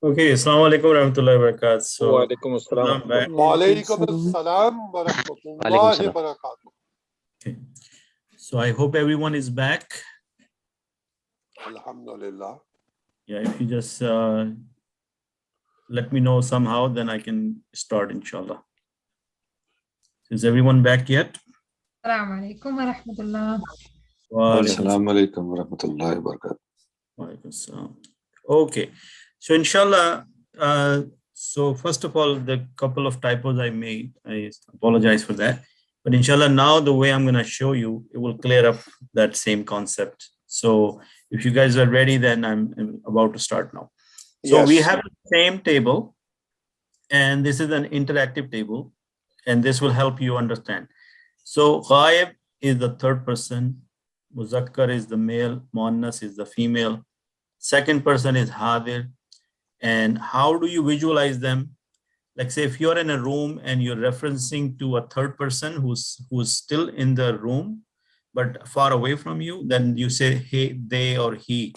Okay, Assalamu alaikum warahmatullahi wabarakatuh. So, Wa alaikum assalam. I'm back. Wa alaikum assalam wa rahmatullahi wa barakatuh. Okay. So I hope everyone is back. Alhamdulillah. Yeah, if you just let me know somehow, then I can start, inshallah. Is everyone back yet? Assalamu alaikum wa rahmatullah. Assalamu alaikum wa rahmatullahi wa barakatuh. Okay, so inshallah, so first of all, the couple of typos I made, I apologize for that. But inshallah, now the way I'm going to show you, it will clear up that same concept. So if you guys are ready, then I'm about to start now. So we have the same table, and this is an interactive table, and this will help you understand. So ghaib is the third person, muzakkar is the male, muannas is the female, second person is hadir. And how do you visualize them? Like say if you're in a room and you're referencing to a third person who's still in the room but far away from you, then you say hey, they, or he.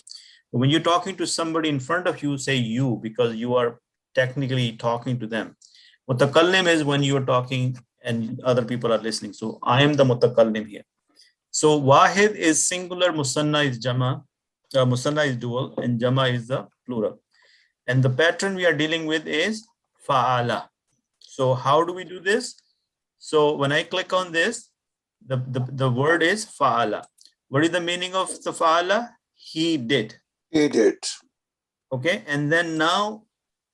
But when you're talking to somebody in front of you, say you, because you are technically talking to them. Mutakallim is when you're talking and other people are listening. So I am the mutakallim here. So wahid is singular, musanna is jama, musanna is dual, and jama is the plural. And the pattern we are dealing with is fa'ala. So how do we do this? So when I click on this, the word is fa'ala. What is the meaning of the fa'ala? He did. He did. Okay, and then now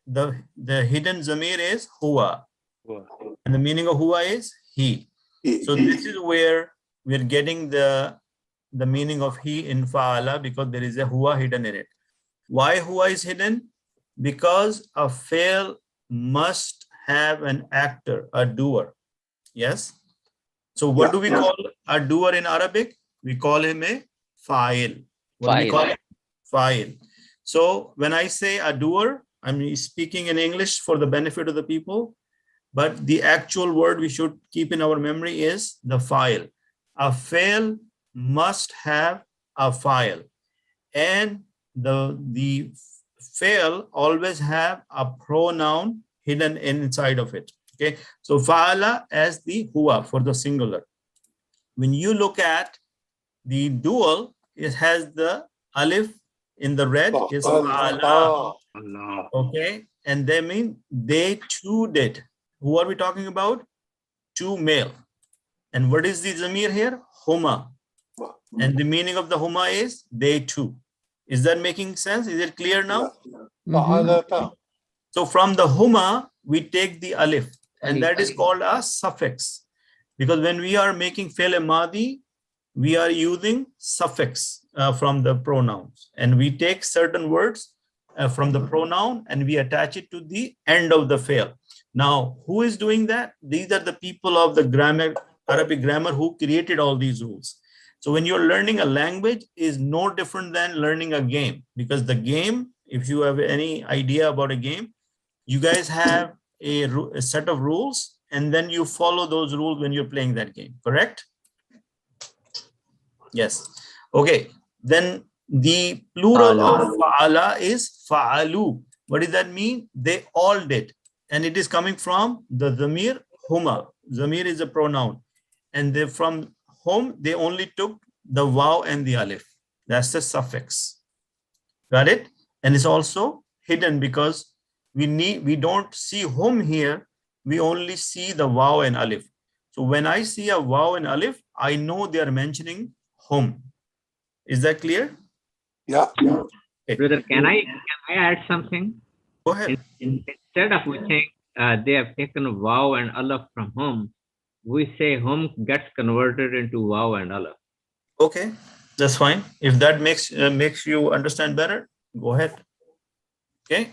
the hidden zamir is huwa. And the meaning of huwa is he. So this is where we're getting the meaning of he in fa'ala, because there is a huwa hidden in it. Why huwa is hidden? Because a fail must have an actor, a doer. Yes. So what do we call a doer in Arabic? We call him a fa'il. What do we call him? Fa'il. So when I say a doer, I'm speaking in English for the benefit of the people, but the actual word we should keep in our memory is the fa'il. A fail must have a fa'il, and the fail always have a pronoun hidden inside of it. Okay, so fa'ala as the huwa for the singular. When you look at the dual, it has the alif in the red is fa'ala. Okay, and they mean they too did. Who are we talking about? Two male. And what is the zamir here? Huma. And the meaning of the huma is they too. Is that making sense? Is it clear now? So from the huma, we take the alif, and that is called a suffix. Because when we are making fi'l madi, we are using suffix from the pronouns. And we take certain words from the pronoun and we attach it to the end of the fi'l. Now, who is doing that? These are the people of the grammar, Arabic grammar, who created all these rules. So when you're learning a language is no different than learning a game, because the game, if you have any idea about a game, you guys have a set of rules and then you follow those rules when you're playing that game, correct? Yes. Okay. Then the plural of fa'ala is fa'alu. What does that mean? They all did. And it is coming from the zamir huma. Zamir is a pronoun. And they from home, they only took the waw and the alif. That's the suffix. Got it? And it's also hidden because we don't see hum here. We only see the waw and alif. So when I see a waw and alif, I know they are mentioning hum. Is that clear? Yeah. Okay. Brother, can I add something? Go ahead. Instead of we saying they have taken waw and alif from hum, we say hum gets converted into waw and alif. Okay, that's fine. If that makes you understand better, go ahead. Okay.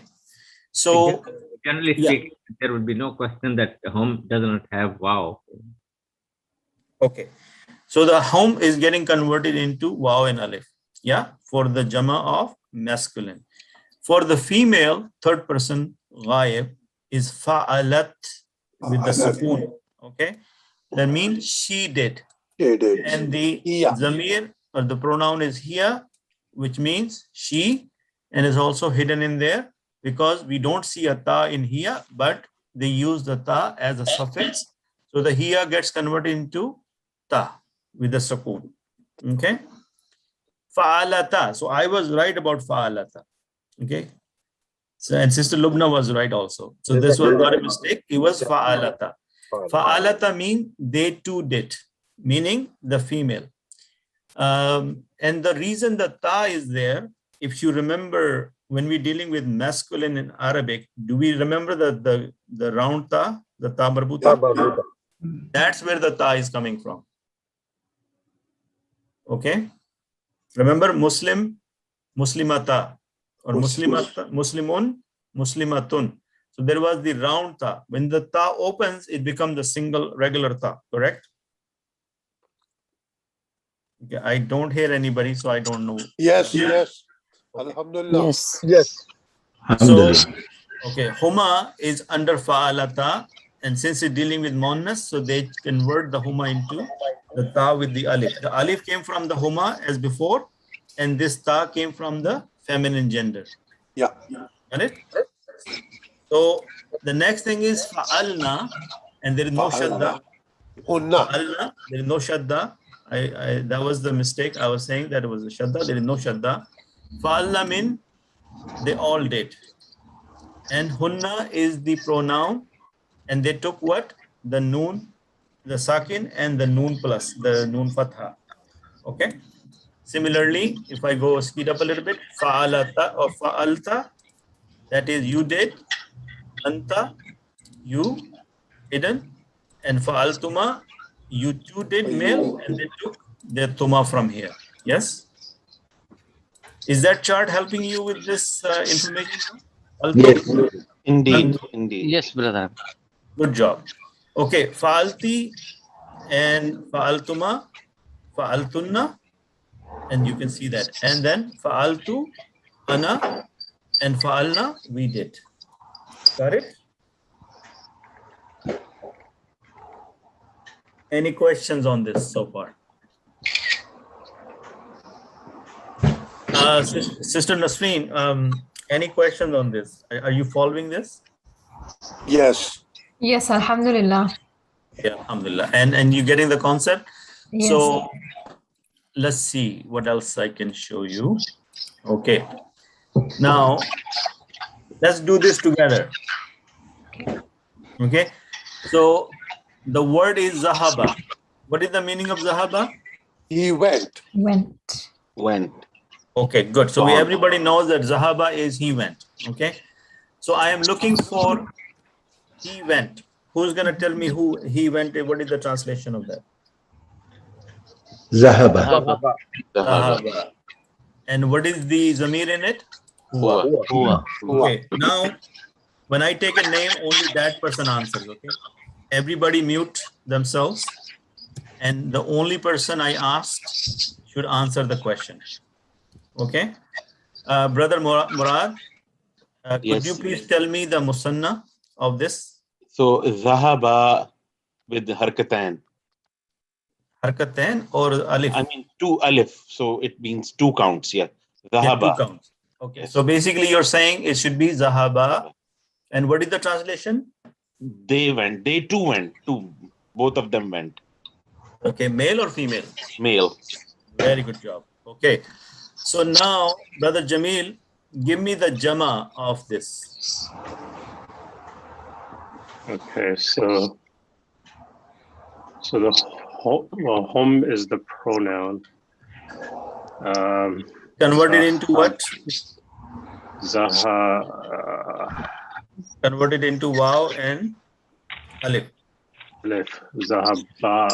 So generally speaking, there would be no question that hum does not have waw. Okay. So the hum is getting converted into waw and alif. Yeah, for the jama of masculine. For the female, third person ghaib is fa'alat with the sukoon. Okay, that means she did. She did. And the zamir or the pronoun is here, which means she, and is also hidden in there. because we don't see a ta in here, but they use the ta as a suffix. So the here gets converted into ta with the sukoon. Okay. Fa'alata. So I was right about fa'alata. Okay. So, and Sister Lubna was right also. So this was not a mistake. It was fa'alata. Fa'alata mean they too did, meaning the female. And the reason the ta is there, if you remember, when we're dealing with masculine in Arabic, do we remember the round ta, the ta marbuta? That's where the ta is coming from. Okay. Remember Muslim, Muslimata, or Muslimata, Muslimun, Muslimatun. So there was the round ta. When the ta opens, it becomes the single regular ta, correct? Okay, I don't hear anybody, so I don't know. Yes, yes. Alhamdulillah. Yes. Yes. So, okay, huma is under fa'alata, and since it's dealing with muannas, so they convert the huma into the ta with the alif. The alif came from the huma as before, and this ta came from the feminine gender. Yeah. Got it? So the next thing is fa'alna, and there is no shadda. Fa'alna, there is no shadda. That was the mistake. I was saying that it was a shadda. There is no shadda. Fa'alna mean they all did. And hunna is the pronoun, and they took what? The noon, the sakin, and the noon plus, the noon fatha. Okay. Similarly, if I go speed up a little bit, fa'alata or fa'alta, that is you did, anta, you didn't, and fa'altuma, you too did, male, and they took their tuma from here. Yes? Is that chart helping you with this information? Yes, indeed, indeed. Yes, brother. Good job. Okay, fa'alti and fa'altuma, fa'altunna, and you can see that. And then fa'altu, ana, and fa'alna, we did. Got it? Any questions on this so far? Sister Nasreen, any questions on this? Are you following this? Yes. Yes, Alhamdulillah. Yeah, alhamdulillah. And you getting the concept? Yes. So let's see what else I can show you. Okay. Now let's do this together. Okay. So the word is zahaba. What is the meaning of zahaba? He went. Went. Okay, good. So everybody knows that zahaba is he went. Okay. So I am looking for he went. Who's going to tell me who he went? What is the translation of that? Zahaba. Zahaba. And what is the zamir in it? Huwa. Okay. Now, when I take a name, only that person answers. Okay. Everybody mute themselves, and the only person I asked should answer the question. Okay. Brother Murad, could Yes. you please tell me the musanna of this? So zahaba with harkatan. Harkatan or alif? I mean two alif, so it means two counts. Yeah, zahaba. Yeah, 2 counts. Okay, so basically you're saying it should be zahaba. And what is the translation? They went. They too went. Both of them went. Okay, male or female? Male. Very good job. Okay, so now, Brother Jamil, give me the jama of this. Okay, so the hum is the pronoun. Converted into what? Converted into waw and alif. Alif. Zahaba.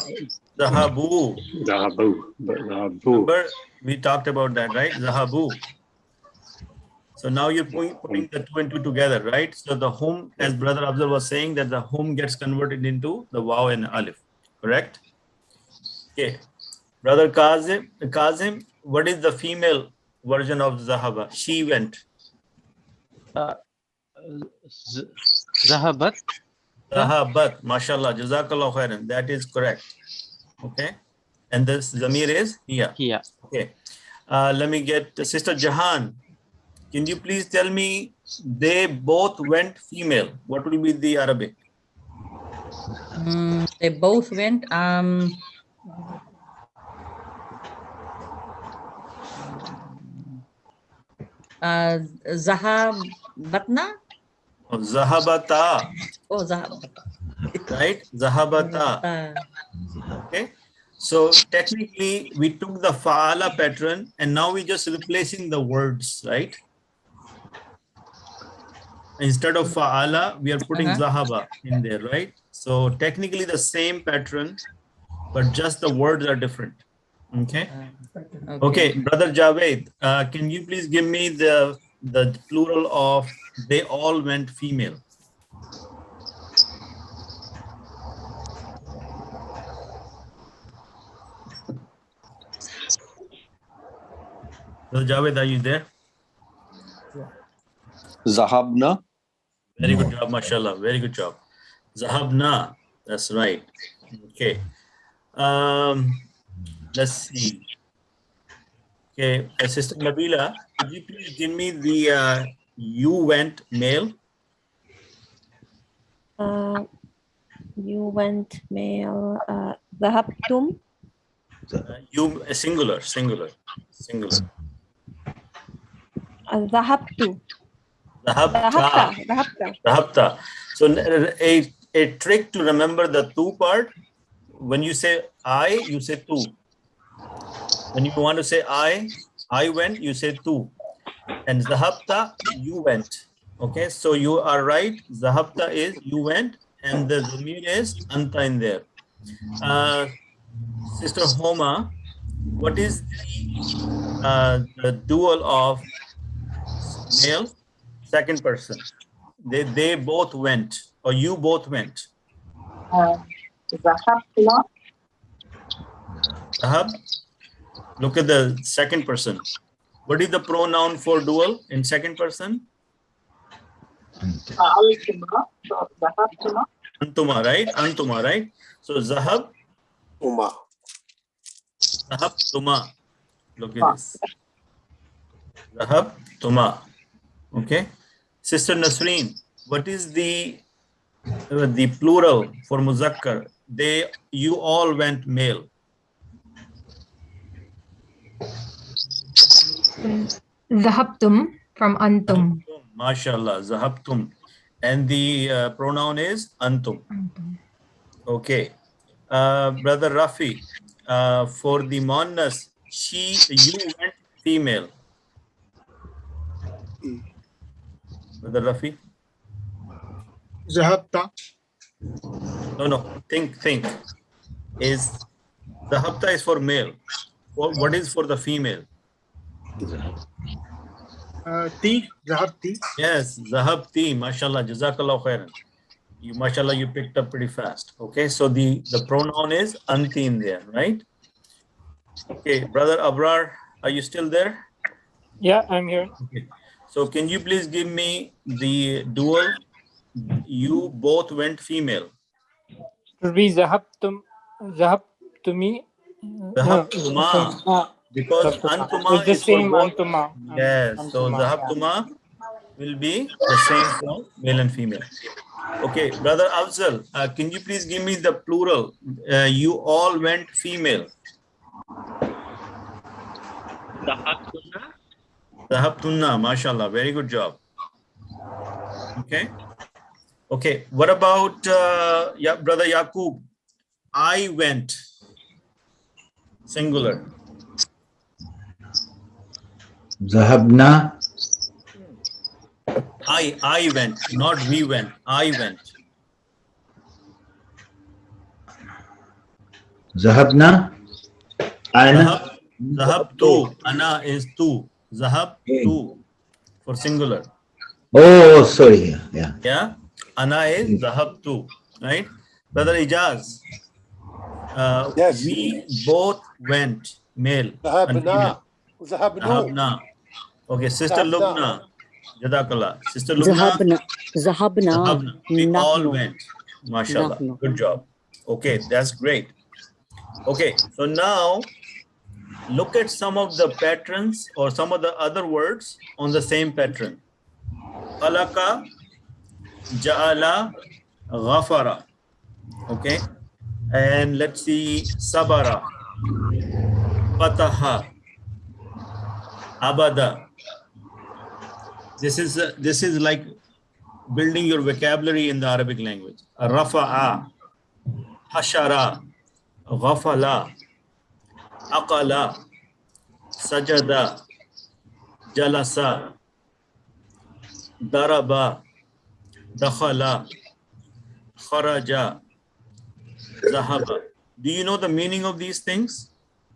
Zahabu. Zahabu. Remember, we talked about that, right? Zahabu. So now you're putting the 2 and 2 together, right? So the hum, as Brother Abdul was saying, that the hum gets converted into the waw and alif, correct? Okay. Brother Kazim, what is the female version of Zahaba? She went. Zahabat. Zahabat, mashallah, jazakallah khairan. That is correct. Okay. And this zamir is here. Here. Okay. Let me get Sister Jahan. Can you please tell me they both went female, what will be the Arabic? They both went. Zahabatna. Zahabata. Oh, Zahab. Right? Zahabata. Okay. So technically, we took the fa'ala pattern and now we just replacing the words, right? Instead of fa'ala, we are putting zahaba in there, right? So technically the same pattern, but just the words are different. Okay. Okay, Brother Javed, can you please give me the plural of they all went female? Brother Javed, are you there? Zahabna. Very good job, mashallah. Very good job. Zahabna. That's right. Okay. Let's see. Okay, Sister Nabila, could you please give me the you went male? You went male. Dhahabtum. You singular. Dhahabtu. Dhahabta. So a trick to remember the two part. When you say I, you say two. When you want to say I went, you say two. And zahabta, you went. Okay, so you are right. Zahabta is you went, and the zamir is anta in there. Sister Homa, what is the dual of male, second person? They both went, or you both went. Zahab. Look at the second person. What is the pronoun for dual in second person? Antuma, right? Antuma, right? So Zahab. Uma. Zahab Tuma. Look at this. Zahab Tuma. Okay. Sister Nasreen, what is the plural for Muzakkar? You all went male. Zahabtum from antum. MashaAllah, Zahabtum. And the pronoun is antum. Okay. Brother Rafi, for the Muannas, you went female. Brother Rafi? Zahabta. No. Think. Is Zahabta is for male. What is for the female? Zahabti. Yes, Zahabti, mashallah, jazakallah khairan. Mashallah, you picked up pretty fast. Okay, so the pronoun is anti in there, right? Okay, Brother Abrar, are you still there? Yeah, I'm here. Okay. So can you please give me the dual? You both went female. To be Zahabtumi. Zahabtuma. Because Antuma it's the is same for both. Antuma. Yes, so Zahabtuma will be the same for male and female. Okay, Brother Afzal, can you please give me the plural? You all went female. Zahabtunna, mashallah, very good job. Okay, what about Brother Yaqub? I went, singular. Zahabna. I went, not we went. I went. Zahabna. Ana. Zahab tu. Ana is tu. Zahab tu for singular. Oh, sorry. Yeah. Yeah. Ana is zahab tu. Right. Brother Ijaz. Yes. We both went male. Zahabna. Zahabnu. Okay. Sister Lubna. Jadakallah. Sister Lubna. Zahabna. We all went. MashaAllah. Good job. Okay. That's great. Okay. So now look at some of the patterns or some of the other words on the same pattern. khalaqa, ja'ala, ghafara. Okay, and let's see, sabara, fataha, abada. This is like building your vocabulary in the Arabic language. Rafa'a, hashara, ghafala, aqala, sajada, jalasa, daraba, dakhala, kharaja, zahaba. Do you know the meaning of these things?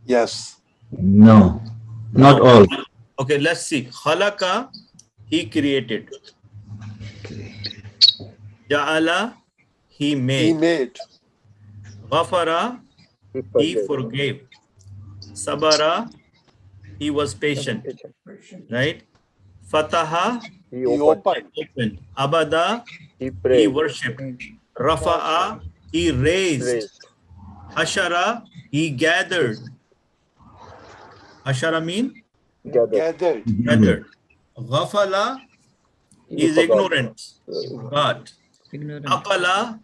Yes. No, not all. Okay, let's see. Khalaqa, he created. Ja'ala, he made. He made. Ghafara, he forgave. Sabara, he was patient. Right? Fataha, He opened. Abada, he worshipped. Rafa'a, he raised. Hashara, he gathered. Hashara mean? Gathered. Gathered. Ghafala, he is ignorant. God. Aqala,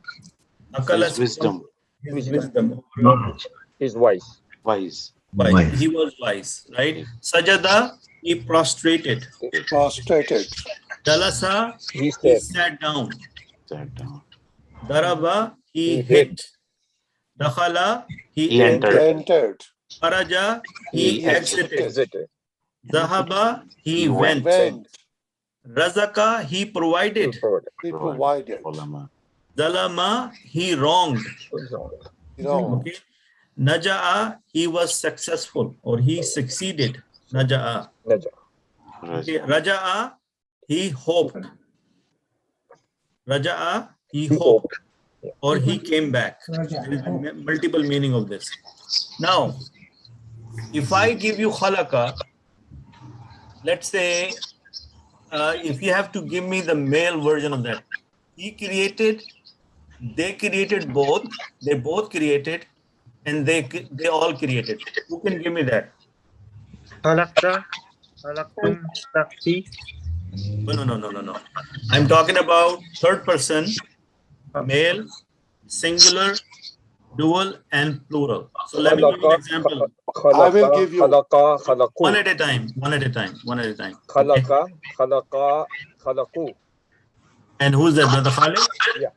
His wisdom. Wisdom. He's wise. Wise. He was wise, right? Sajada, he prostrated. Prostrated. Jalasa, he sat down. Daraba, he hit. Dakhala, he entered. Kharaja, he exited. Zahaba, he went. Razaka, he provided. He provided. Zalama, he wronged. Wronged. Okay. Naja'a, he was successful or he succeeded. Naja'a. Okay. Raja'a, he hoped. Raja'a, he hoped or he came back. There is multiple meaning of this. Now, if I give you khalaqa, let's say, if you have to give me the male version of that, he created, they created both, they both created, and they all created. Who can give me that? Khalaqta, khalaqtum, takti. No. I'm talking about third person, male, singular, dual, and plural. So let me give you an example. I will give you one at a time. Khalaqa, khalaqa, khalaqu. And who's that, Brother Khalid? Yeah.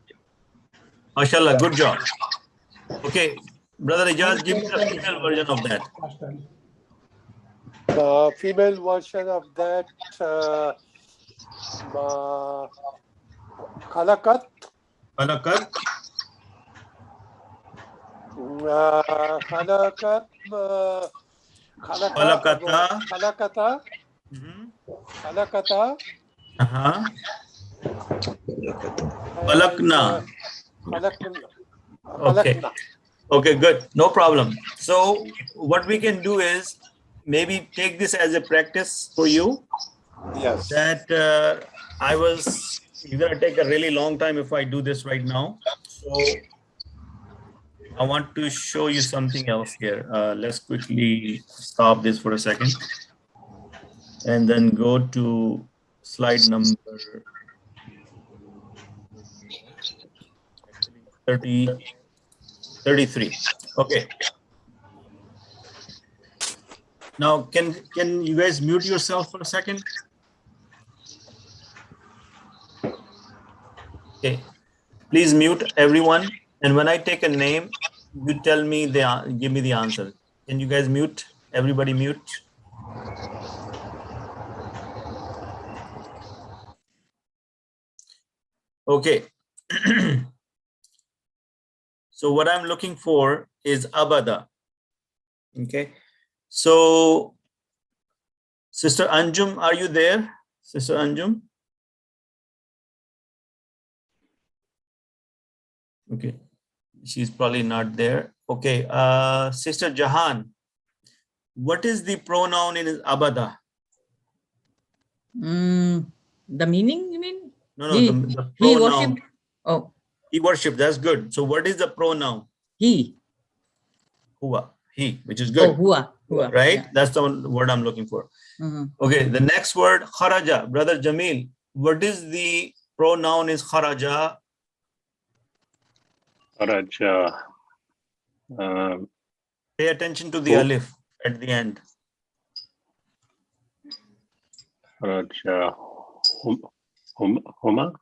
MashaAllah, good job. Okay, Brother Ijaz, give me the female version of that. The female version of that, khalaqat. Khalaqat. Khalaqat. Khalaqata. Khalaqata. Khalaqata. Khalaqna. Okay, good. No problem. So what we can do is maybe take this as a practice for you. Yes. That you're going to take a really long time if I do this right now. So I want to show you something else here. Let's quickly stop this for a second and then go to slide number 33. Okay. Now, can you guys mute yourself for a second? Okay. Please mute everyone. And when I take a name, you tell me give me the answer. Can you guys mute? Everybody mute. Okay. So what I'm looking for is abada. Okay. So Sister Anjum, are you there? Sister Anjum? Okay. She's probably not there. Okay. Sister Jahan, what is the pronoun in abada? The meaning, you mean? No, the pronoun. He worshipped. Oh. He worshipped. That's good. So what is the pronoun? He. Huwa. He, which is good. Oh, huwa. Right? Yeah. That's the word I'm looking for. Okay. The next word, kharaja. Brother Jamil, what is the pronoun is kharaja? Kharaja. Pay attention to the alif at the end. Kharaja. Huma.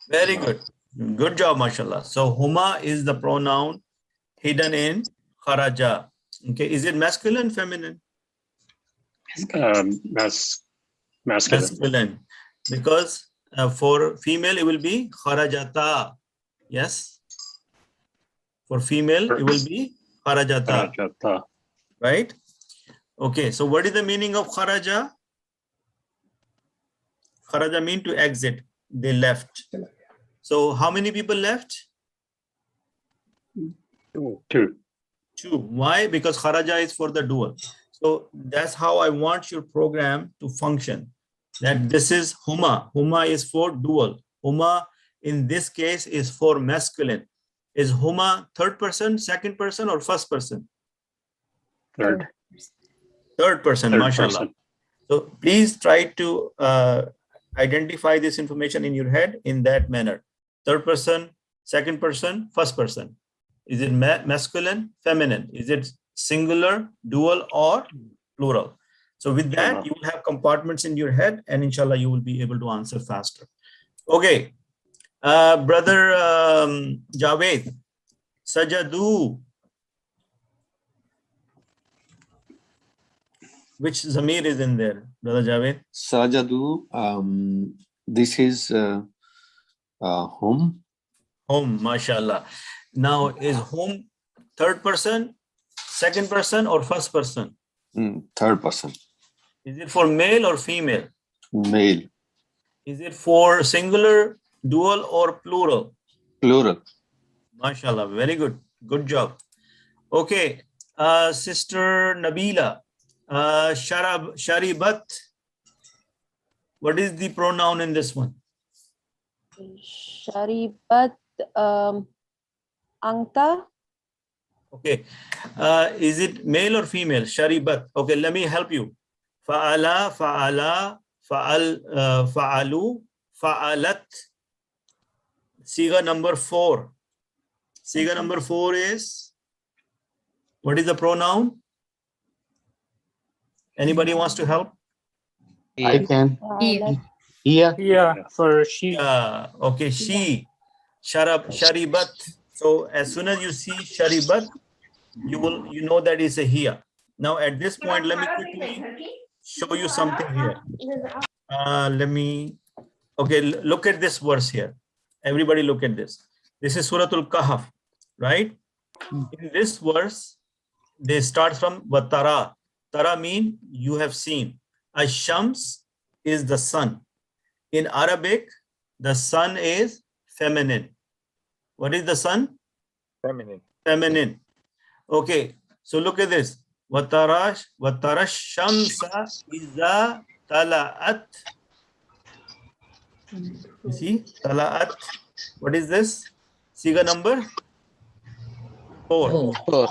Very good. Good job, mashallah. So huma is the pronoun hidden in kharaja. Okay, is it masculine, feminine? Masculine. Masculine. Because for female it will be kharajata. Yes. For female it will be kharajata. Kharajata. Right? Okay, so what is the meaning of kharaja? Kharaja mean to exit. They left. So how many people left? Two. Why? Because kharaja is for the dual. So that's how I want your program to function. That this is huma. Huma is for dual. Huma in this case is for masculine. Is huma third person, second person, or first person? Third. Third person, mashallah. Person. So please try to identify this information in your head in that manner. Third person, second person, first person. Is it masculine, feminine? Is it singular, dual, or plural? So with that, you will have compartments in your head, and inshallah, you will be able to answer faster. Okay, brother Javed, sajadu. Which zamir is in there, brother Javed? Sajadu. This is home. Home, mashallah. Now, is home third person, second person, or first person? Third person. Is it for male or female? Male. Is it for singular, dual, or plural? Plural. Mashallah, very good. Good job. Okay, Sister Nabila, Sharibat. What is the pronoun in this one? Sharibat, Anta. Okay, is it male or female? Sharibat. Okay, let me help you. Fa'ala, fa'ala, fa'al, fa'alu, fa'alat. Siga number 4. Siga number 4 is, what is the pronoun? Anybody wants to help? I can. Yeah, for she. Okay, she. Sharibat. So as soon as you see sharibat, you know that is a here. Now at this point, let me quickly show you something here. Okay, look at this verse here. Everybody look at this. This is Suratul Kahf, right? In this verse, they start from Watara. Tara mean you have seen. Ash-Shams is the sun. In Arabic, the sun is feminine. What is the sun? Feminine. Feminine. Okay, so look at this. Watara shamsa iza tala'at. You see, tala'at. What is this? Siga number 4. 4.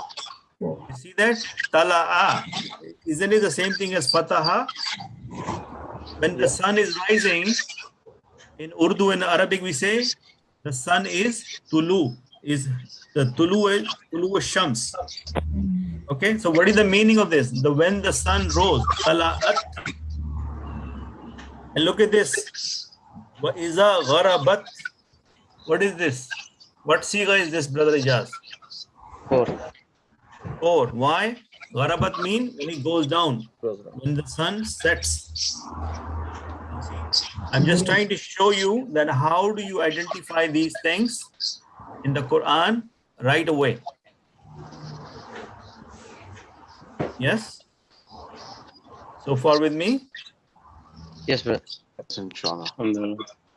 You see that? Tala'a. Isn't it the same thing as fataha? When the sun is rising, in Urdu and Arabic we say the sun is tulu. Is the tulu shams. Okay, so what is the meaning of this? When the sun rose, tala'at. And look at this. Wa iza gharabat. What is this? What siga is this, brother Ijaz? 4. 4. Why? Gharabat mean when it goes down, when the sun sets. I'm just trying to show you that how do you identify these things in the Quran right away. Yes? So far with me? Yes, brother.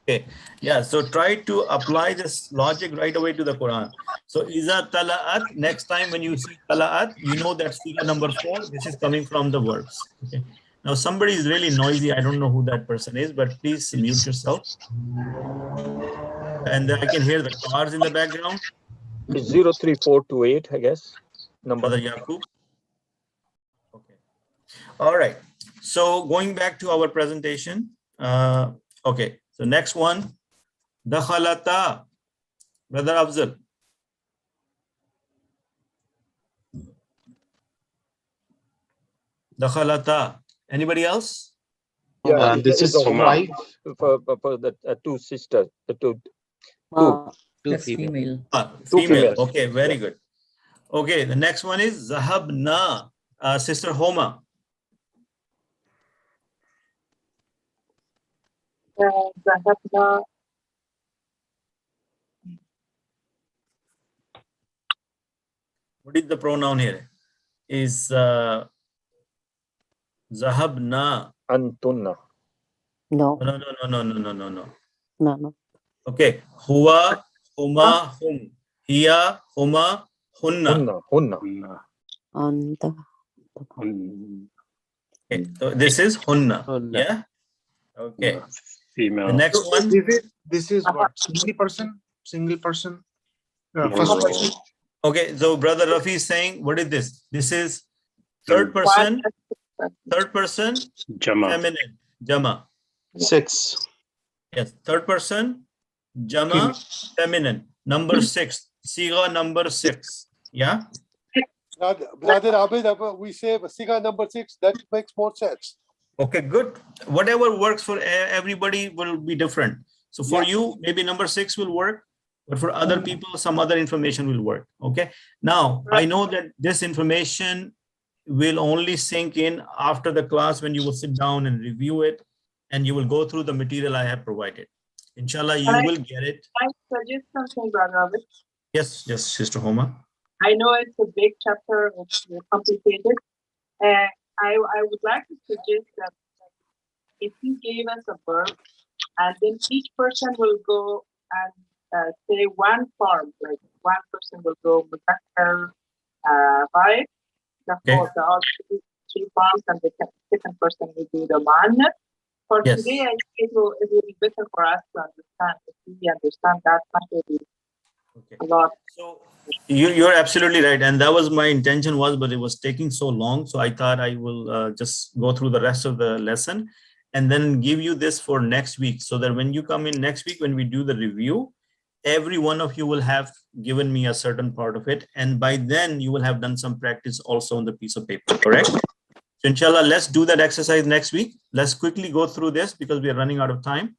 Okay, yeah, so try to apply this logic right away to the Quran. So iza tala'at, next time when you see tala'at, you know that siga number 4, this is coming from the verbs. Okay. Now somebody is really noisy. I don't know who that person is, but please mute yourself. And I can hear the cars in the background. It's 03428, I guess. Number. Brother Yaqub. Okay. All right. So going back to our presentation. Okay. So next one, dakhalata. Brother Afzal. Dakhalata. Anybody else? Yeah, this is the Huma. wife for the two sisters, the two That's female. Female. females. Okay, very good. Okay, the next one is zahabna. Sister Homa. ذهبنا. What is the pronoun here? Is zahabna. Antunna. No. No. Okay. Huwa, huma, hum. Hiya, huma, hunna. Hunna. Anta. Okay. So this is hunna. Yeah. Okay. Female. The next one. This is what? Single person. First Plural. person. Okay. So Brother Rafi is saying, what is this? This is third person. Third person. Jama. Feminine. Jama. 6. Yes. Third person. Jama. Feminine. Number 6. Siga number 6. Yeah. Brother Abid, we say Siga number 6. That makes more sense. Okay, good. Whatever works for everybody will be different. So for you, maybe number 6 will work, but for other people, some other information will work. Okay. Now, I know that this information will only sink in after the class when you will sit down and review it, and you will go through the material I have provided. Inshallah, you will get it. I suggest something, Brother Abid. Yes, Sister Homa. I know it's a big chapter, it's complicated. I would like to suggest that if you gave us a verb, and then each person will go and say one form, like one person will go Muzakkar, right? All three forms, and the second person will do the Muannath. For today, I think it will be better for us to understand. If we understand that, it will be a lot. So you're absolutely right, and that was my intention but it was taking so long, so I thought I will just go through the rest of the lesson and then give you this for next week, so that when you come in next week, when we do the review, every one of you will have given me a certain part of it, and by then you will have done some practice also on the piece of paper, correct? So inshallah, let's do that exercise next week. Let's quickly go through this because we are running out of time.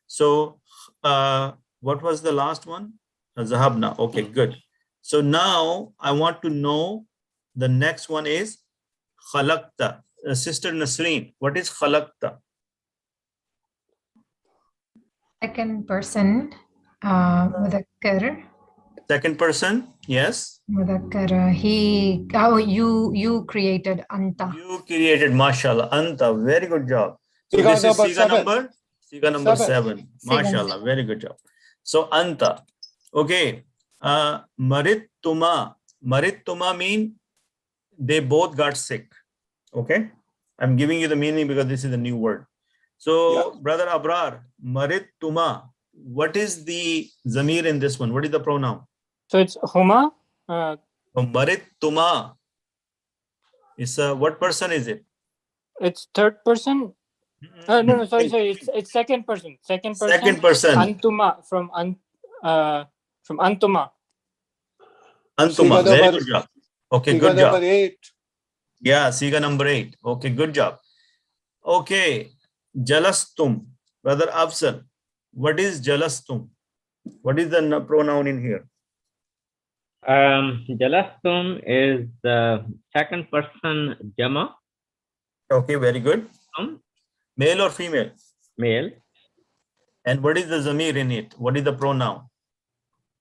So what was the last one? Zahabna. Okay, good. So now I want to know the next one is khalaqta. Sister Nasreen, what is khalaqta? Second person, Mudhakkar. Second person, yes. Mudhakkar. You created Anta. You created, mashallah, Anta. Very good job. So this is Siga number 7. Mashallah, very good job. So Anta. Okay. Marittuma. Marittuma mean they both got sick. Okay. I'm giving you the meaning because this is a new word. So Brother Abrar, Marittuma. What is the zamir in this one? What is the pronoun? So it's Huma. Marittuma. It's what person is it? It's third person. No, sorry. It's second person. Second person. Antuma from Antuma. Antuma. Very good job. Okay, good job. Number 8. Yeah, Siga number 8. Okay, good job. Okay, Jalastum. Brother Afzal, what is Jalastum? What is the pronoun in here? Jalastum is the second person Jama. Okay, very good. Male or female? Male. And what is the zamir in it? What is the pronoun?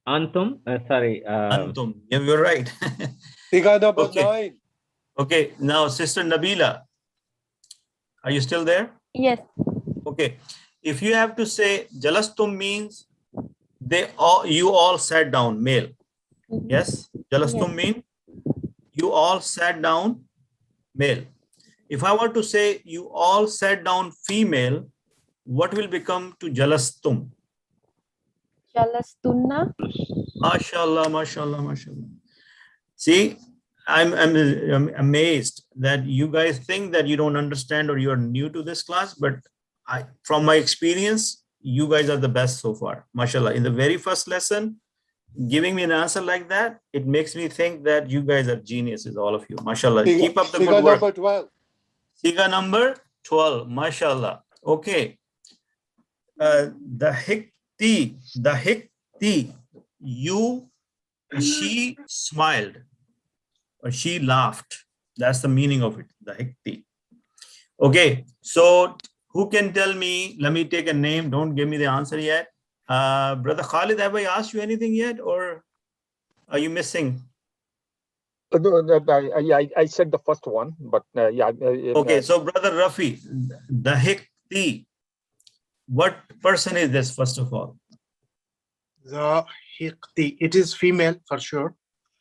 Antum. Antum. Yeah, you're right. Siga number 9. Okay, now Sister Nabila, are you still there? Yes. Okay, if you have to say Jalastum means you all sat down, male. Yes, Jalastum mean you all sat down, male. If I were to say you all sat down, female, what will become to Jalastum? Jalastunna. Mashallah, mashallah, mashallah. See, I'm amazed that you guys think that you don't understand or you are new to this class, but from my experience, you guys are the best so far. MashaAllah. In the very first lesson, giving me an answer like that, it makes me think that you guys are geniuses, all of you. MashaAllah. Keep up the good Figure work. number 12. Figure number 12. MashaAllah. Okay. The hikti, she smiled or she laughed. That's the meaning of it, the hikti. Okay, so who can tell me? Let me take a name. Don't give me the answer yet. Brother Khalid, have I asked you anything yet, or are you missing? I said the first one, but yeah. Okay, so Brother Rafi, the hikti, what person is this, first of all? The hikti, it is female for sure.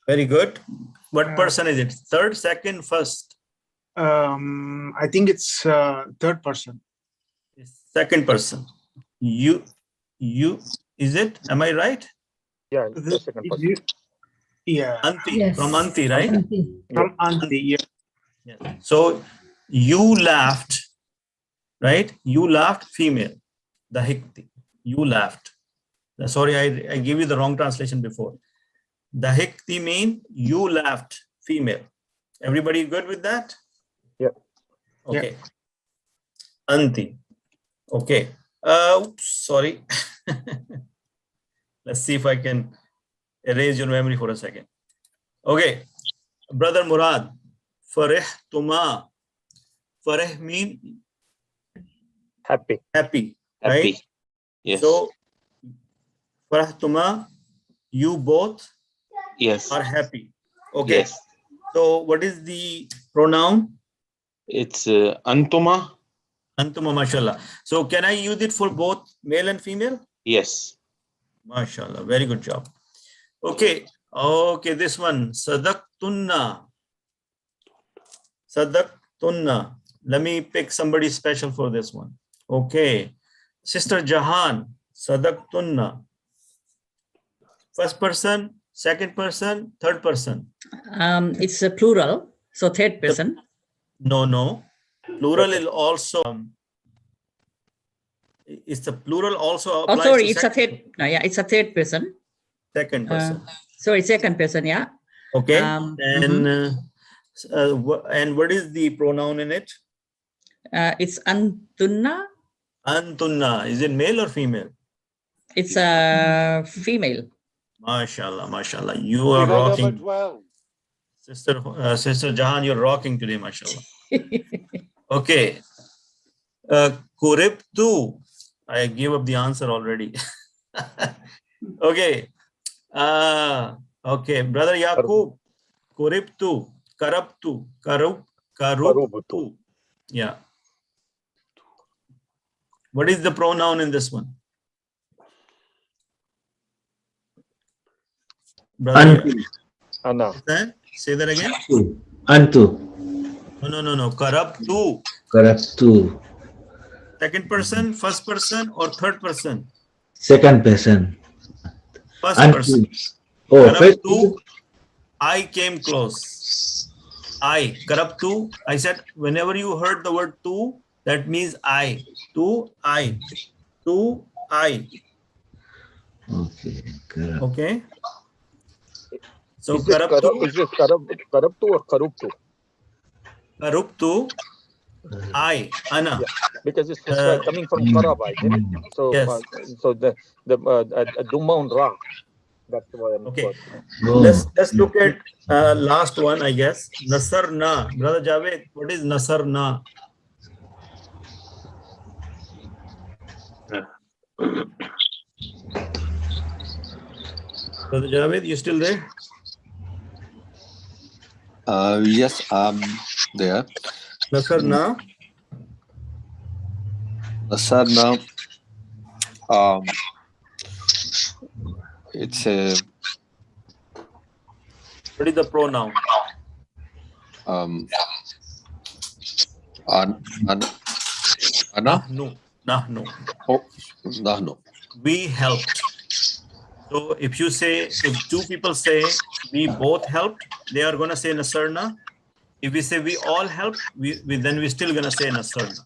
Very good. What person is it? Third, second, first? I think it's third person. Second person. You, is it? Am I right? Yeah, the second person. Yeah. Anti, Yes. from Anti, right? From Anti, yeah. Yes. So you laughed, right? You laughed, female. The hikti. You laughed. Sorry, I gave you the wrong translation before. The hikti mean you laughed, female. Everybody good with that? Yeah. Okay. Anti. Okay. Sorry. Let's see if I can erase your memory for a second. Okay. Brother Murad. Farih tuma. Farih mean happy. Happy. Right? Yes. So Farah tuma, you both Yes. are happy. Okay. Yes. So what is the pronoun? It's antuma. Antuma, mashallah. So can I use it for both male and female? Yes. Mashallah. Very good job. Okay. Okay, this one. Sadaqtunna. Sadaqtunna. Let me pick somebody special for this one. Okay. Sister Jahan. Sadaqtunna. First person, second person, third person. It's a plural, so third person. No. Plural is also. It's the plural also. Oh, sorry, it's a third. No, yeah, it's a third person. Second person. Sorry, second person. Yeah. Okay. And what is the pronoun in it? It's antunna. Antunna. Is it male or female? It's a female. Mashallah, mashallah. You are rocking. Sister Jahan, you're rocking today, mashallah. Okay. Kuribtu. I gave up the answer already. Okay. Okay. Brother Yaqub. Kuribtu. Karabtu. Karubtu. Yeah. What is the pronoun in this one? Brother, Anna. Say that again. Antu. No. Karabtu. Karabtu. Second person, first person, or third person? Second person. First Antu. person. Oh, Karabtu. I came close. I. Karabtu. I said, whenever you heard the word tu, that means I. Tu, I. Tu, I. Okay. Karab. Okay. So Is it karabtu or karubtu? Karubtu, I, Ana. Yeah, because it's coming from karaba, isn't it? So, yes. So the Duma and Ra. That's why I'm. Okay. Let's look at last one, I guess. Nasarna. Brother Javed, what is Nasarna? Brother Javed, you still there? Yes, I'm there. Nasarna. Nasarna. It's a. What is the pronoun? Anna. Nahnu. Oh, nahnu. We helped. So if you say, if two people say we both helped, they are going to say Nasarna. If we say we all helped, then we're still going to say Nasarna.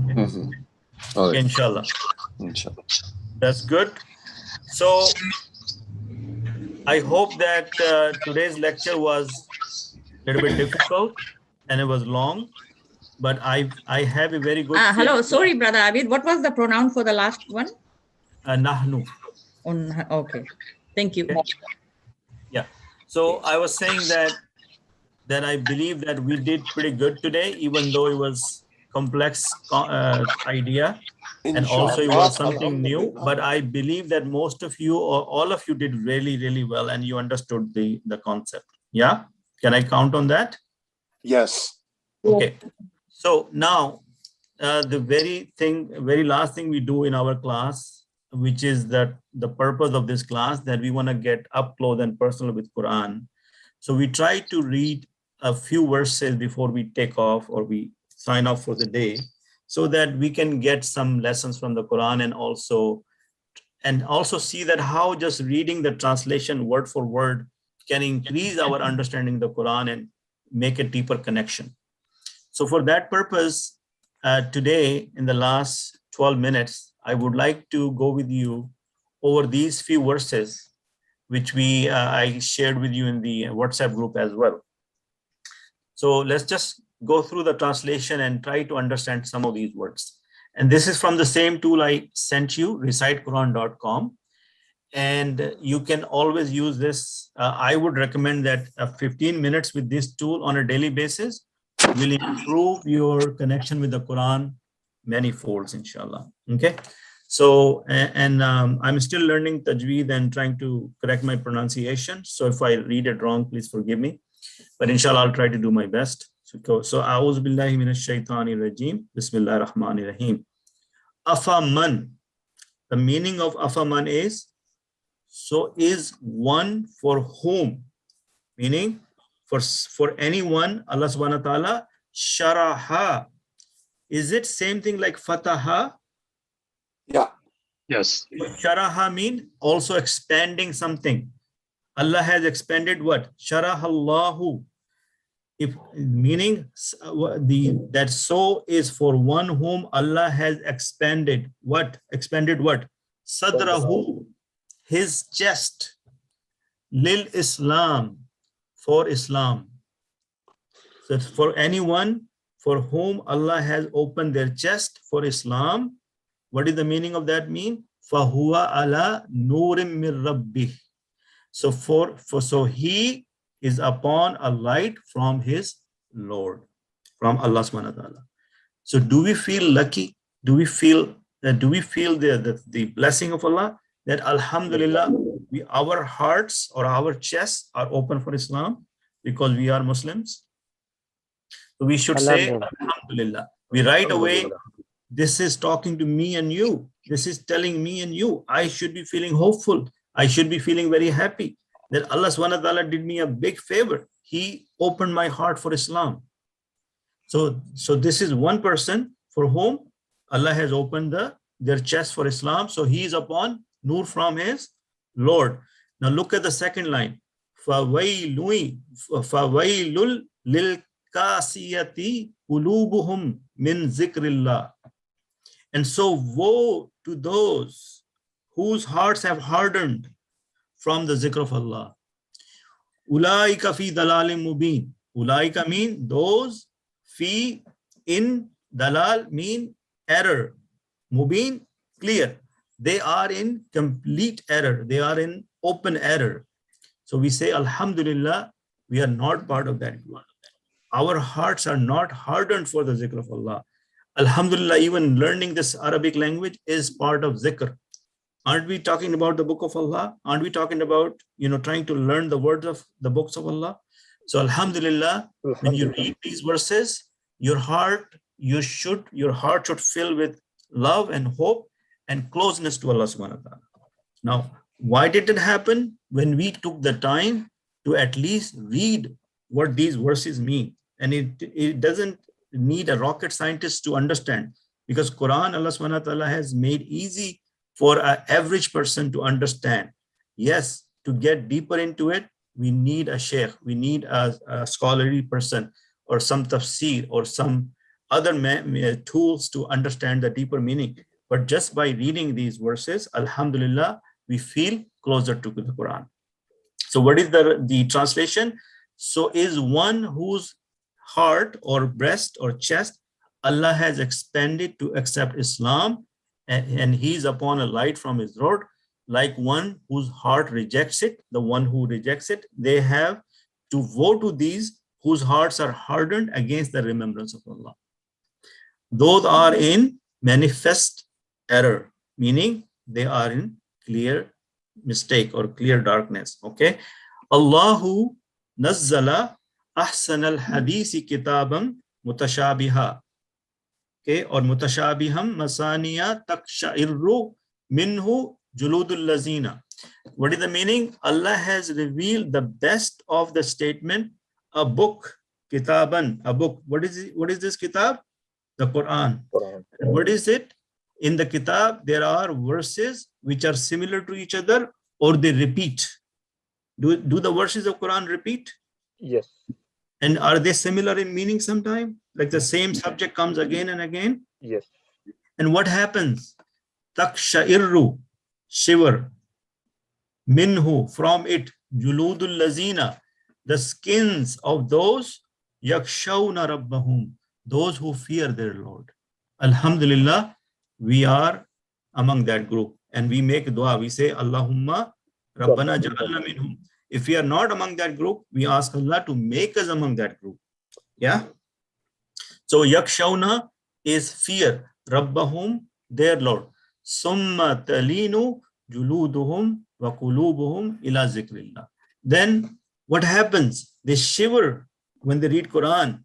Okay. Okay, inshallah. Inshallah. That's good. So I hope that today's lecture was a little bit difficult and it was long, but I have a very good Hello, feeling. sorry, Brother Abid. What was the pronoun for the last one? Nahnu. Okay, thank you. Okay. Yeah. So I was saying that I believe that we did pretty good today, even though it was complex idea. And also it was something new, but I believe that most of you or all of you did really, really well and you understood the concept. Yeah. Can I count on that? Yes. Okay. So now the very last thing we do in our class, which is that the purpose of this class, that we want to get up close and personal with Quran. So we try to read a few verses before we take off or we sign off for the day, so that we can get some lessons from the Quran and also see that how just reading the translation word for word can increase our understanding of the Quran and make a deeper connection. So for that purpose, today in the last 12 minutes, I would like to go with you over these few verses, which I shared with you in the WhatsApp group as well. So let's just go through the translation and try to understand some of these words. And this is from the same tool I sent you, recitequran.com. And you can always use this. I would recommend that 15 minutes with this tool on a daily basis will improve your connection with the Quran many folds, inshallah. Okay. So, I'm still learning tajweed and trying to correct my pronunciation. So if I read it wrong, please forgive me. But inshallah, I'll try to do my best. So A'udhu billahi minash shaitani rajim. Bismillahir Rahmanir Rahim. Afaman. The meaning of afaman is, so is one for whom, meaning for anyone, Allah subhanahu wa ta'ala, sharaha. Is it same thing like fataha? Yeah. Yes. Sharaha mean also expanding something. Allah has expanded what? Sharahallahu. If meaning that so is for one whom Allah has expanded. What? Expanded what? Sadrahu, his chest. Lil Islam, for Islam. So for anyone for whom Allah has opened their chest for Islam, what is the meaning of that mean? Fahuwa ala nurim min rabbih. So so he is upon a light from his Lord, from Allah subhanahu wa ta'ala. So do we feel lucky? Do we feel the blessing of Allah? That alhamdulillah, our hearts or our chests are open for Islam because we are Muslims. So we should say alhamdulillah. We right away, this is talking to me and you. This is telling me and you, I should be feeling hopeful. I should be feeling very happy that Allah subhanahu wa ta'ala did me a big favor. He opened my heart for Islam. So this is one person for whom Allah has opened their chest for Islam. So he is upon nur from his Lord. Now look at the second line. Fawailul lil kasiyati qulubuhum min zikrillah. And so woe to those whose hearts have hardened from the zikr of Allah. Ulaika fi dalalim mubin. Ulaika mean those, fi in, dalal mean error, mubin clear. They are in complete error. They are in open error. So we say alhamdulillah, we are not part of that group. Our hearts are not hardened for the zikr of Allah. Alhamdulillah, even learning this Arabic language is part of zikr. Aren't we talking about the book of Allah? Aren't we talking about, trying to learn the words of the books of Allah? So alhamdulillah, when you read these verses, your heart should fill with love and hope and closeness to Allah subhanahu wa ta'ala. Now, why did it happen? When we took the time to at least read what these verses mean. And it doesn't need a rocket scientist to understand, because Quran, Allah subhanahu wa ta'ala has made easy for an average person to understand. Yes, to get deeper into it, we need a sheikh, we need a scholarly person or some tafsir or some other tools to understand the deeper meaning. But just by reading these verses, alhamdulillah, we feel closer to the Quran. So what is the translation? So is one whose heart or breast or chest Allah has expanded to accept Islam, and he is upon a light from his Lord, like one whose heart rejects it, the one who rejects it, they have to woe to these whose hearts are hardened against the remembrance of Allah. Those are in manifest error, meaning they are in clear mistake or clear darkness. Okay. Allahu nazzala ahsan al-hadisi kitaban mutashabiha. Okay, or mutashabiham masaniya taksha'irru minhu juludul lazina. What is the meaning? Allah has revealed the best of the statement, a book, kitaban, a book. What is it? What is this kitab? The Quran. And what is it? In the kitab, there are verses which are similar to each other, or they repeat. Do the verses of Quran repeat? Yes. And are they similar in meaning sometime? Like the same subject comes again and again? Yes. And what happens? Taksha'irru, shiver. Minhu, from it. Juludul lazina, the skins of those. Yakshawna rabbahum, those who fear their Lord. Alhamdulillah, we are among that group. And we make dua. We say, Allahumma Rabbana ja'alna minhum. If we are not among that group, we ask Allah to make us among that group. Yeah. So yakshawna is fear. Rabbahum, their Lord. Summa talinu juluduhum wa qulubuhum ila zikrillah. Then what happens? They shiver when they read Quran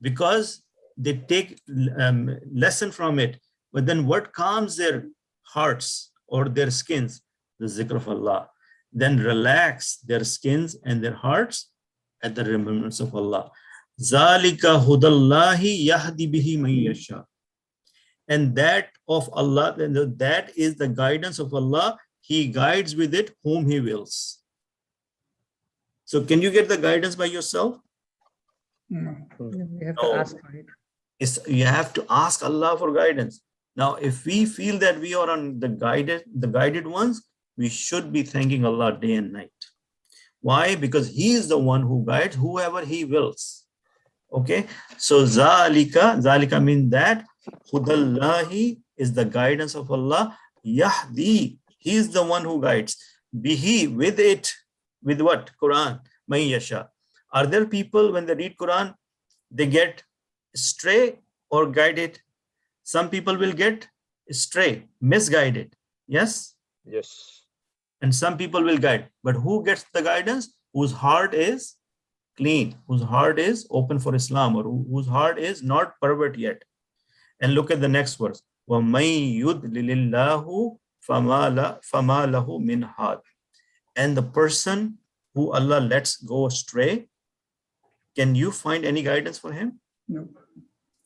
because they take lesson from it. But then what calms their hearts or their skins? The zikr of Allah. Then relax their skins and their hearts at the remembrance of Allah. Zalika hudallahi yahdi bihi man yasha. And that of Allah, that is the guidance of Allah. He guides with it whom he wills. So can you get the guidance by yourself? No, we have to ask for it. You have to ask Allah for guidance. Now, if we feel that we are on the guided ones, we should be thanking Allah day and night. Why? Because He is the one who guides whoever He wills. Okay. So zalika means that hudallahi is the guidance of Allah. Yahdi, He is the one who guides. Bihi, with it, with what? Quran. Man yasha. Are there people when they read Quran, they get stray or guided? Some people will get stray, misguided. Yes? Yes. And some people will guide. But who gets the guidance? Whose heart is clean, whose heart is open for Islam, or whose heart is not pervert yet. And look at the next verse. وَمَن يُضْلِلِ اللَّهُ فَمَا لَهُ مِنْ هَادٍ. And the person who Allah lets go astray, can you find any guidance for him? No.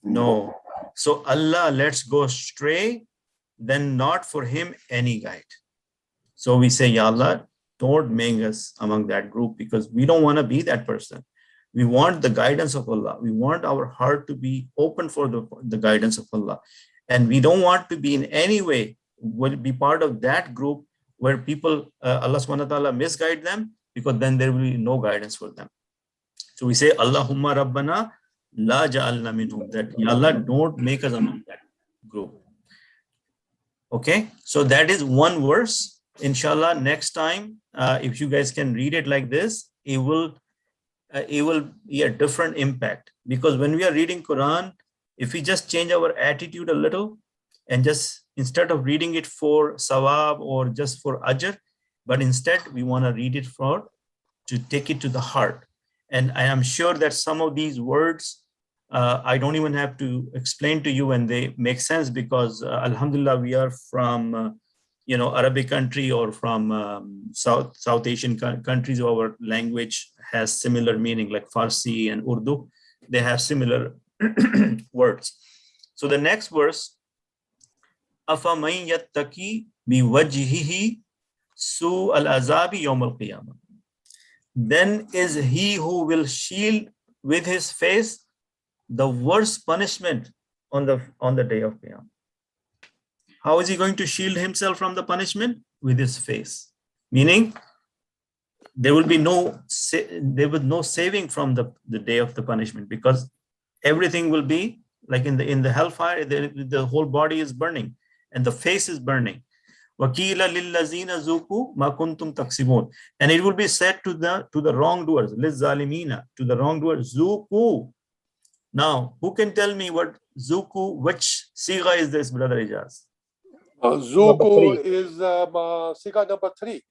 No. So Allah lets go astray, then not for him any guide. So we say, Ya Allah, don't make us among that group, because we don't want to be that person. We want the guidance of Allah. We want our heart to be open for the guidance of Allah. And we don't want to be in any way, will be part of that group where people, Allah subhanahu wa ta'ala misguide them, because then there will be no guidance for them. So we say, Allahumma Rabbana la ja'alna minhum, that Ya Allah, don't make us among that group. Okay, so that is one verse. Inshallah, next time, if you guys can read it like this, it will be a different impact. Because when we are reading Quran, if we just change our attitude a little, and just instead of reading it for sawab or just for ajr, but instead we want to read it to take it to the heart. And I am sure that some of these words, I don't even have to explain to you, and they make sense, because alhamdulillah, we are from Arabic country, or from South Asian countries. Our language has similar meaning, like Farsi and Urdu. They have similar words. So the next verse, أَفَمَنْ يَتَّقِي بِوَجْهِهِ سُوءَ الْعَذَابِ يَوْمَ الْقِيَامَةِ. Then is he who will shield with his face the worst punishment on the day of Qiyamah. How is he going to shield himself from the punishment? With his face. Meaning, there will be no saving from the day of the punishment, because everything will be like in the hellfire, the whole body is burning and the face is burning. وَقِيلَ لِلَّذِينَ ذُوقُوا مَا كُنْتُمْ تَكْسِبُونَ. And it will be said to the wrongdoers, لِلظَّالِمِينَ, to the wrongdoers, ذُوقُوا. Now, who can tell me what ذُوقُوا, which sigha is this, Brother Ijaz? Zuku is Siga number 3.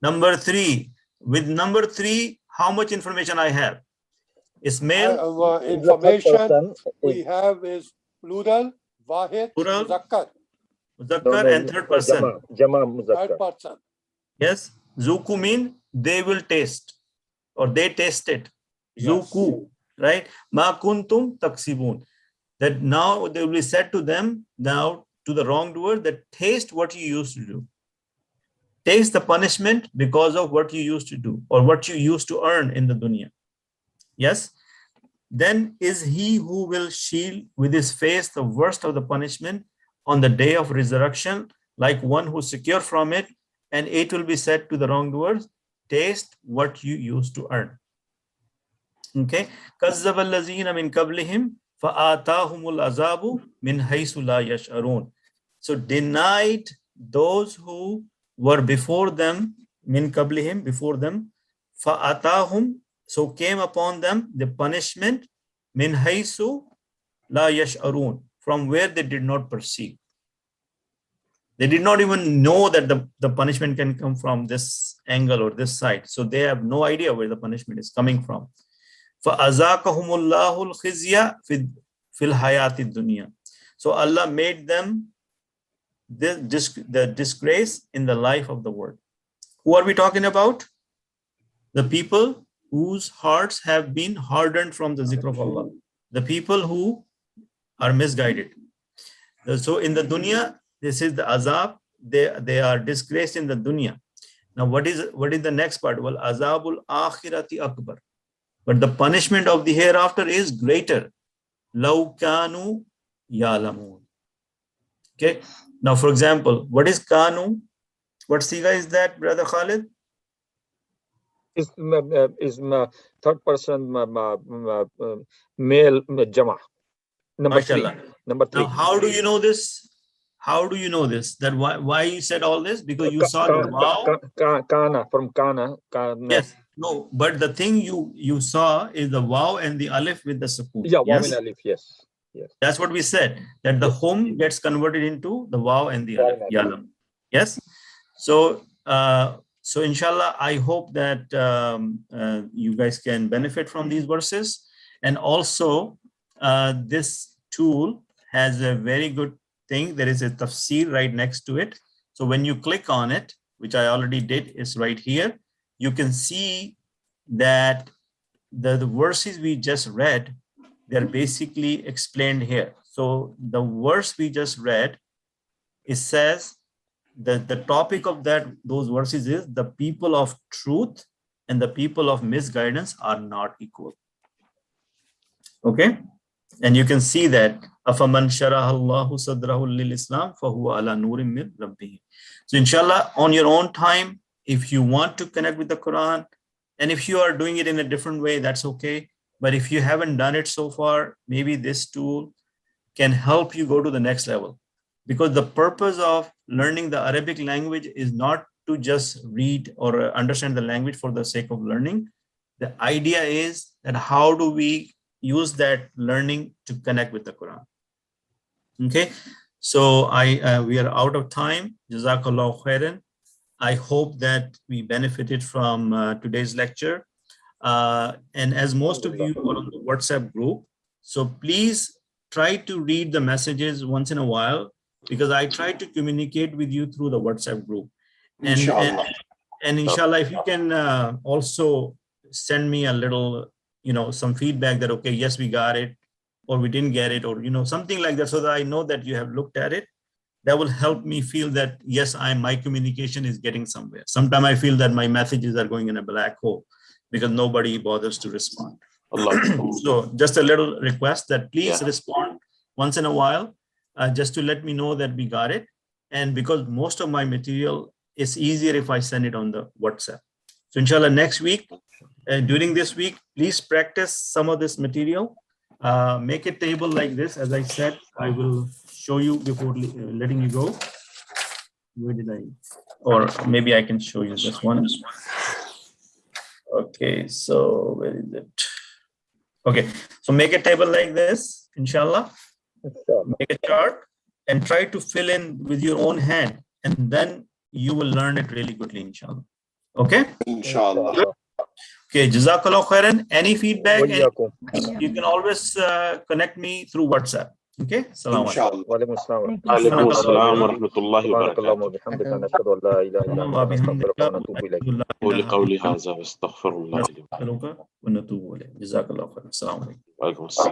Number 3. With number 3, how much information I have? Ismail? Information we have is plural, wahid, muzakkar. Muzakkar and third person. Jama muzakkar. Third person. Yes. Zuku mean they will taste, or they tasted. Zuku, right? Ma kuntum taksibun. That now they will be said to them, now to the wrongdoer, that taste what you used to do. Taste the punishment because of what you used to do, or what you used to earn in the dunya. Yes. Then is he who will shield with his face the worst of the punishment on the day of resurrection, like one who is secure from it, and it will be said to the wrongdoers, taste what you used to earn. Okay. كَذَّبَ الَّذِينَ مِنْ قَبْلِهِمْ فَآتَاهُمُ الْعَذَابُ مِنْ حَيْثُ لَا يَشْعُرُونَ. So denied those who were before them, min qablihim, before them, fa'atahum, so came upon them the punishment, min haysu la yash'arun, from where they did not perceive. They did not even know that the punishment can come from this angle or this side. So they have no idea where the punishment is coming from. فَأَذَاقَهُمُ اللَّهُ الْخِزْيَ فِي الْحَيَاةِ الدُّنْيَا. So Allah made them the disgrace in the life of the world. Who are we talking about? The people whose hearts have been hardened from the zikr of Allah. The people who are misguided. So in the dunya, this is the azab. They are disgraced in the dunya. Now what is the next part? Well, azabul akhirati akbar. But the punishment of the hereafter is greater. Law kanu ya'lamun. Okay. Now, for example, what is kanu? What siga is that, Brother Khalid? Is third person male jama. Number 3. Number 3. Now, how do you know this? How do you know this? That why you said all this? Because you saw the wow. Kana, from kana. Yes. No, but the thing you saw is the waw and the alif with the sukoon. Yeah, waw and alif, yes. Yes. That's what we said, that the hum gets converted into the waw and the alif. Yalam. Yes. So, so inshallah, I hope that you guys can benefit from these verses. And also, this tool has a very good thing. There is a tafsir right next to it. So when you click on it, which I already did, is right here, you can see that the verses we just read, they're basically explained here. So the verse we just read, it says that the topic of those verses is the people of truth and the people of misguidance are not equal. Okay. And you can see that أَفَمَنْ شَرَحَ اللَّهُ صَدْرَهُ لِلْإِسْلَامِ فَهُوَ عَلَى نُورٍ مِّن رَبِّهِ. So inshallah, on your own time, if you want to connect with the Quran, and if you are doing it in a different way, that's okay. But if you haven't done it so far, maybe this tool can help you go to the next level. Because the purpose of learning the Arabic language is not to just read or understand the language for the sake of learning. The idea is that how do we use that learning to connect with the Quran? Okay, so we are out of time. Jazakallahu khairan. I hope that we benefited from today's lecture. And as most of you are on the WhatsApp group, so please try to read the messages once in a while, because I try to communicate with you through the WhatsApp group. And inshallah, if you can also send me a little, some feedback that, okay, yes, we got it, or we didn't get it, or, something like that, so that I know that you have looked at it. That will help me feel that, yes, my communication is getting somewhere. Sometimes I feel that my messages are going in a black hole because nobody bothers to respond. So just a little request that please respond once in a while, just to let me know that we got it. And because most of my material is easier if I send it on the WhatsApp. So inshallah, next week, during this week, please practice some of this material. Make a table like this. As I said, I will show you before letting you go. Where did I? Or maybe I can show you this one. Okay, so where is it? Okay, so make a table like this, inshallah. Make a chart and try to fill in with your own hand, and then you will learn it really goodly, inshallah. Okay? Inshallah. Okay, Jazakallah khairan. Any feedback? You can always connect me through WhatsApp. Okay? Salaam alaikum. Alaikum assalam wa rahmatullahi wa barakatuh. قولي قولي هذا واستغفر الله لي ولكم. جزاك الله خير. السلام عليكم. وعليكم السلام.